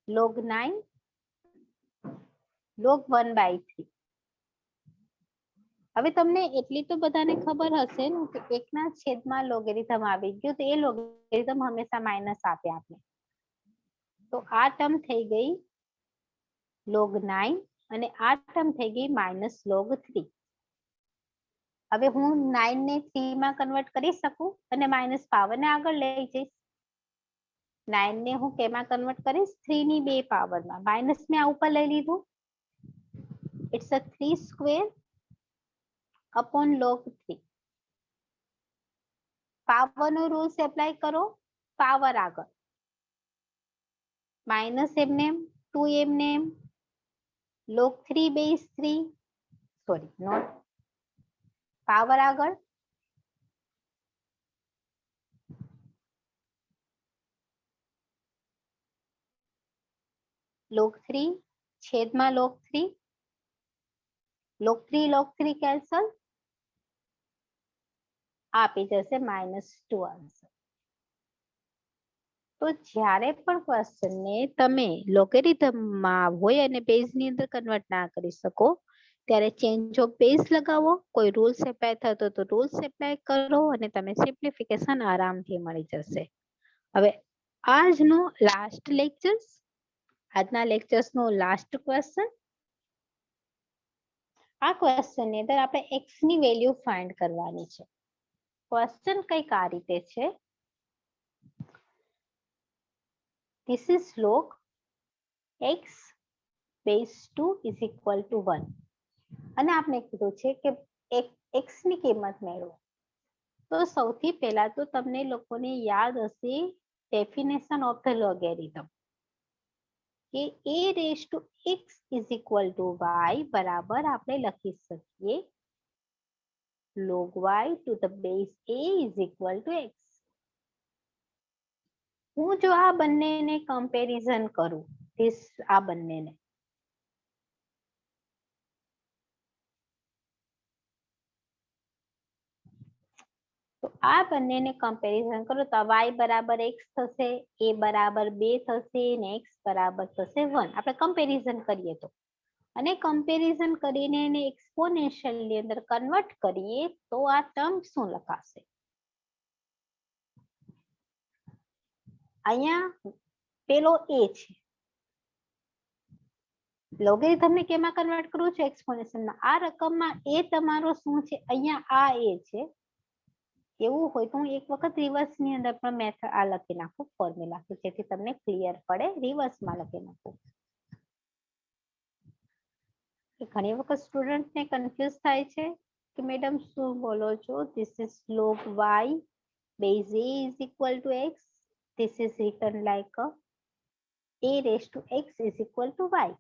log 9 log 1/3. હવે તમને એટલી તો બધાને ખબર હશે ને કે એકના છેદમાં લોગેરિધમ આવી ગયું તો એ લોગેરિધમ હંમેશા માઇનસ આપે આપણે. તો આ ટર્મ થઈ ગઈ log 9 અને આ ટર્મ થઈ ગઈ માઇનસ log 3. હવે હું 9 ને 3 માં કન્વર્ટ કરી શકું અને માઇનસ પાવર ને આગળ લઈ જઈશ. 9 ને હું કેમાં કન્વર્ટ કરીશ? 3 ની 2 પાવરમાં. માઇનસ મેં આ ઉપર લઈ લીધું. It's a 3 square upon log 3. Power નો રૂલ્સ એપ્લાય કરો, પાવર આગળ, માઇનસ એમને 2 એમને log 3 base 3, sorry not, power આગળ log 3 છેદમાં log 3, log 3 કેન્સલ, આપી જશે -2 આન્સર. તો જ્યારે પણ ક્વેશ્ચન ને તમે લોગેરિધમમાં હોય અને બેઝ ની અંદર કન્વર્ટ ના કરી શકો ત્યારે ચેન્જ ઓફ બેઝ લગાવો, કોઈ રૂલ્સ એપ્લાય થતો તો રૂલ્સ એપ્લાય કરો અને તમે સિમ્પ્લિફિકેશન આરામથી મળી જશે. હવે આજનો લાસ્ટ લેક્ચર્સ, આજના લેક્ચર્સ નો લાસ્ટ ક્વેશ્ચન. આ ક્વેશ્ચન ની અંદર આપણે x ની વેલ્યુ ફાઇન્ડ કરવાની છે. ક્વેશ્ચન કઈક આ રીતે છે. this is log x base 2 is equal to 1 અને આપણે કીધું છે કે x ની કિંમત મેળવો તો સૌથી પહેલા તો તમને લોકોને યાદ હશે ડેફિનેશન ઓફ ધ લોગેરિધમ કે a raised to x is equal to y બરાબર આપણે લખી શકીએ log y to the base a is equal to x. હું જો આ બંનેને કમ્પેરિઝન કરું આ બંનેને તો આ બંનેને કમ્પેરિઝન કરો તો y બરાબર x થશે a બરાબર 2 થશે અને x બરાબર થશે 1 આપણે કમ્પેરિઝન કરીએ તો અને કમ્પેરિઝન કરીને એને એક્સપોનેન્શિયલ ની અંદર કન્વર્ટ કરીએ તો આ ટર્મ શું લખાશે અહીંયા પેલો a છે લોગેરિધમ ને કેમાં કન્વર્ટ કરવું છે એક્સપોનેન્શિયલ માં આ રકમમાં a તમારો શું છે અહીંયા આ a છે એવું હોય તો હું એક વખત રિવર્સ ની અંદર પણ મેથડ આ લખી નાખું ફોર્મ્યુલા કે જેથી તમને ક્લિયર પડે રિવર્સ માં લખી નાખું ઘણી વખત સ્ટુડન્ટ ને કન્ફ્યુઝ થાય છે કે મેડમ શું બોલો છો this is log y base a is equal to x this is written like a raised to x is equal to y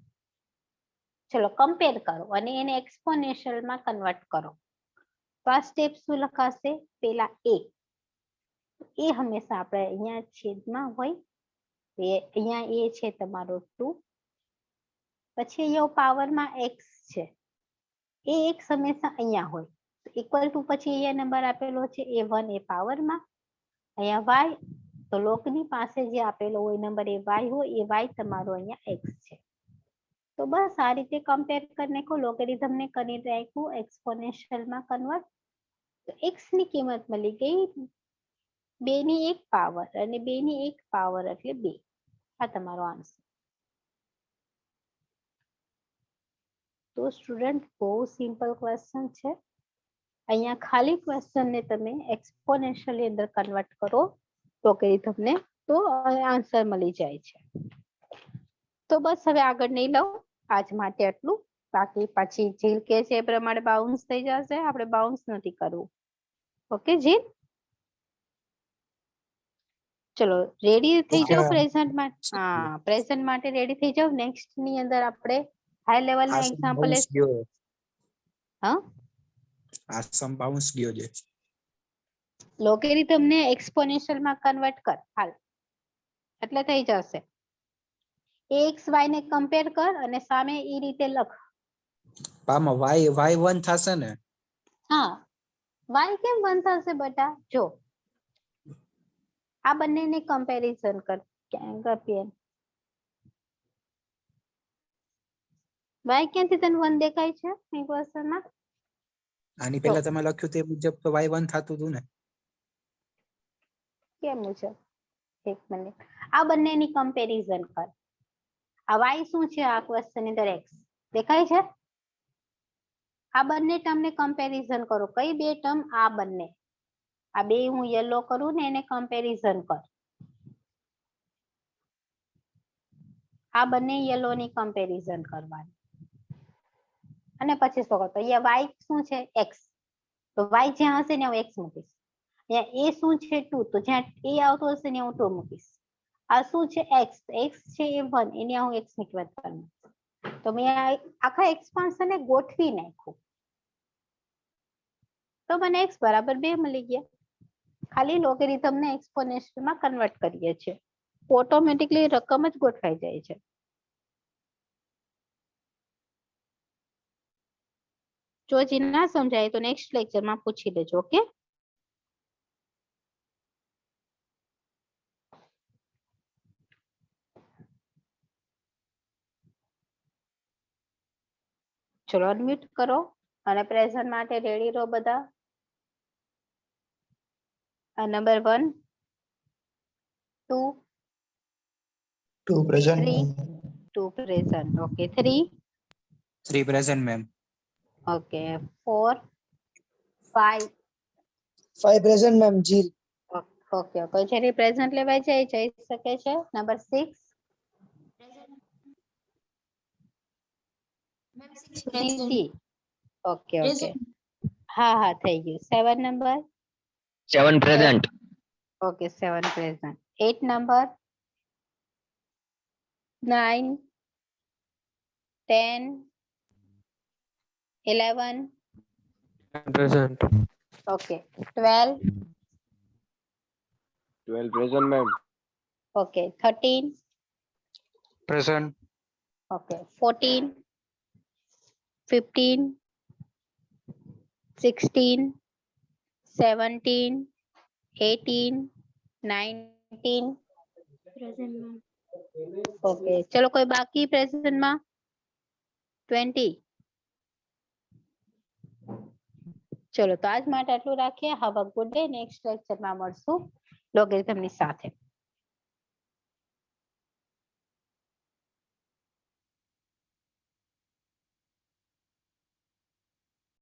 ચલો કમ્પેર કરો અને એને એક્સપોનેન્શિયલ માં કન્વર્ટ કરો તો આ સ્ટેપ શું લખાશે પેલા a એ હંમેશા આપણે અહીંયા છેદમાં હોય અહીંયા a છે તમારો 2 પછી અહીંયા પાવરમાં x છે એ x હંમેશા અહીંયા હોય ઇક્વલ ટુ પછી અહીંયા નંબર આપેલો છે એ 1 એ પાવરમાં અહીંયા y તો લોકની પાસે જે આપેલો હોય નંબર એ y હોય એ y તમારો અહીંયા x છે તો બસ આ રીતે કમ્પેર કરીને કો લોગેરિધમ ને કરી રાખ્યું એક્સપોનેન્શિયલ માં કન્વર્ટ તો x ની કિંમત મળી ગઈ 2 ની 1 પાવર અને 2 ની 1 પાવર એટલે 2 આ તમારો આન્સર તો સ્ટુડન્ટ બહુ સિમ્પલ ક્વેશ્ચન છે અહીંયા ખાલી ક્વેશ્ચન ને તમે એક્સપોનેન્શિયલ ની અંદર કન્વર્ટ કરો લોગેરિધમ ને તો આન્સર મળી જાય છે તો બસ હવે આગળ નહીં લઉં આજ માટે આટલું બાકી પછી જીલ કે છે એ પ્રમાણે બાઉન્સ થઈ જશે આપણે બાઉન્સ નથી કરવું ઓકે જીલ ચલો રેડી થઈ જાઓ પ્રેઝન્ટ માટે હા પ્રેઝન્ટ માટે રેડી થઈ જાઓ નેક્સ્ટ ની અંદર આપણે હાઈ લેવલ ના એક્ઝામ્પલ હા આ સમ બાઉન્સ ગયો છે લોગેરિધમ ને એક્સપોનેન્શિયલ માં કન્વર્ટ કર હાલ એટલે થઈ જશે x y ને કમ્પેર કર અને સામે ઈ રીતે લખ પામાં y 1 થશે ને હા y કેમ 1 થશે બેટા જો આ બંનેને કમ્પેરિઝન કર કેમ y ક્યાંથી તને 1 દેખાય છે ઇક્વેશનમાં આની પહેલા તમે લખ્યું તે મુજબ તો y 1 થતું હતું ને કેમ મુજબ એક મિનિટ આ બંનેની કમ્પેરિઝન કર આ y શું છે આ ક્વેશ્ચન ની અંદર x દેખાય છે આ બંને ટર્મ ને કમ્પેરિઝન કરો કઈ બે ટર્મ આ બંને આ બે હું યલો કરું ને એને કમ્પેરિઝન કર આ બંને યલો ની કમ્પેરિઝન કરવાની અને પછી શું કરતો અહીંયા y શું છે x તો y જ્યાં હશે ને હું x મૂકીશ અહીંયા a શું છે 2 તો જ્યાં a આવતો હશે ને હું 2 મૂકીશ આ શું છે x છે એ 1 એને હું x ની કિંમત કરું તો મેં આખા એક્સપાન્શન ને ગોઠવી નાખ્યું તો મને x બરાબર 2 મળી ગયા ખાલી લોગેરિધમ ને એક્સપોનેન્શિયલ માં કન્વર્ટ કરીએ છીએ ઓટોમેટિકલી રકમ જ ગોઠવાઈ જાય છે જો જે ના સમજાય તો નેક્સ્ટ લેક્ચર માં પૂછી લેજો ઓકે ચલો અનમ્યુટ કરો અને પ્રેઝન્ટ માટે રેડી રહો બધા number 1 2 2 present 2 present okay 3 3 present ma'am okay 4 5 5 present ma'am Jill okay કોઈ જેની પ્રેઝન્ટ લેવાય જાય જઈ શકે છે નંબર 6 પ્રીતિ ઓકે ઓકે હા હા થઈ ગયું 7 number 7 present. Okay 7 present 8 number 9 10 11 present. Okay 12 12 present, ma'am. Okay 13 present okay 14 15 16 17 18 19 okay ચલો કોઈ બાકી પ્રેઝન્ટ માં 20 ચલો તો આજ માટે આટલું રાખીએ. Have a good day. Next lecture માં મળશું લોગેરિધમ ની સાથે.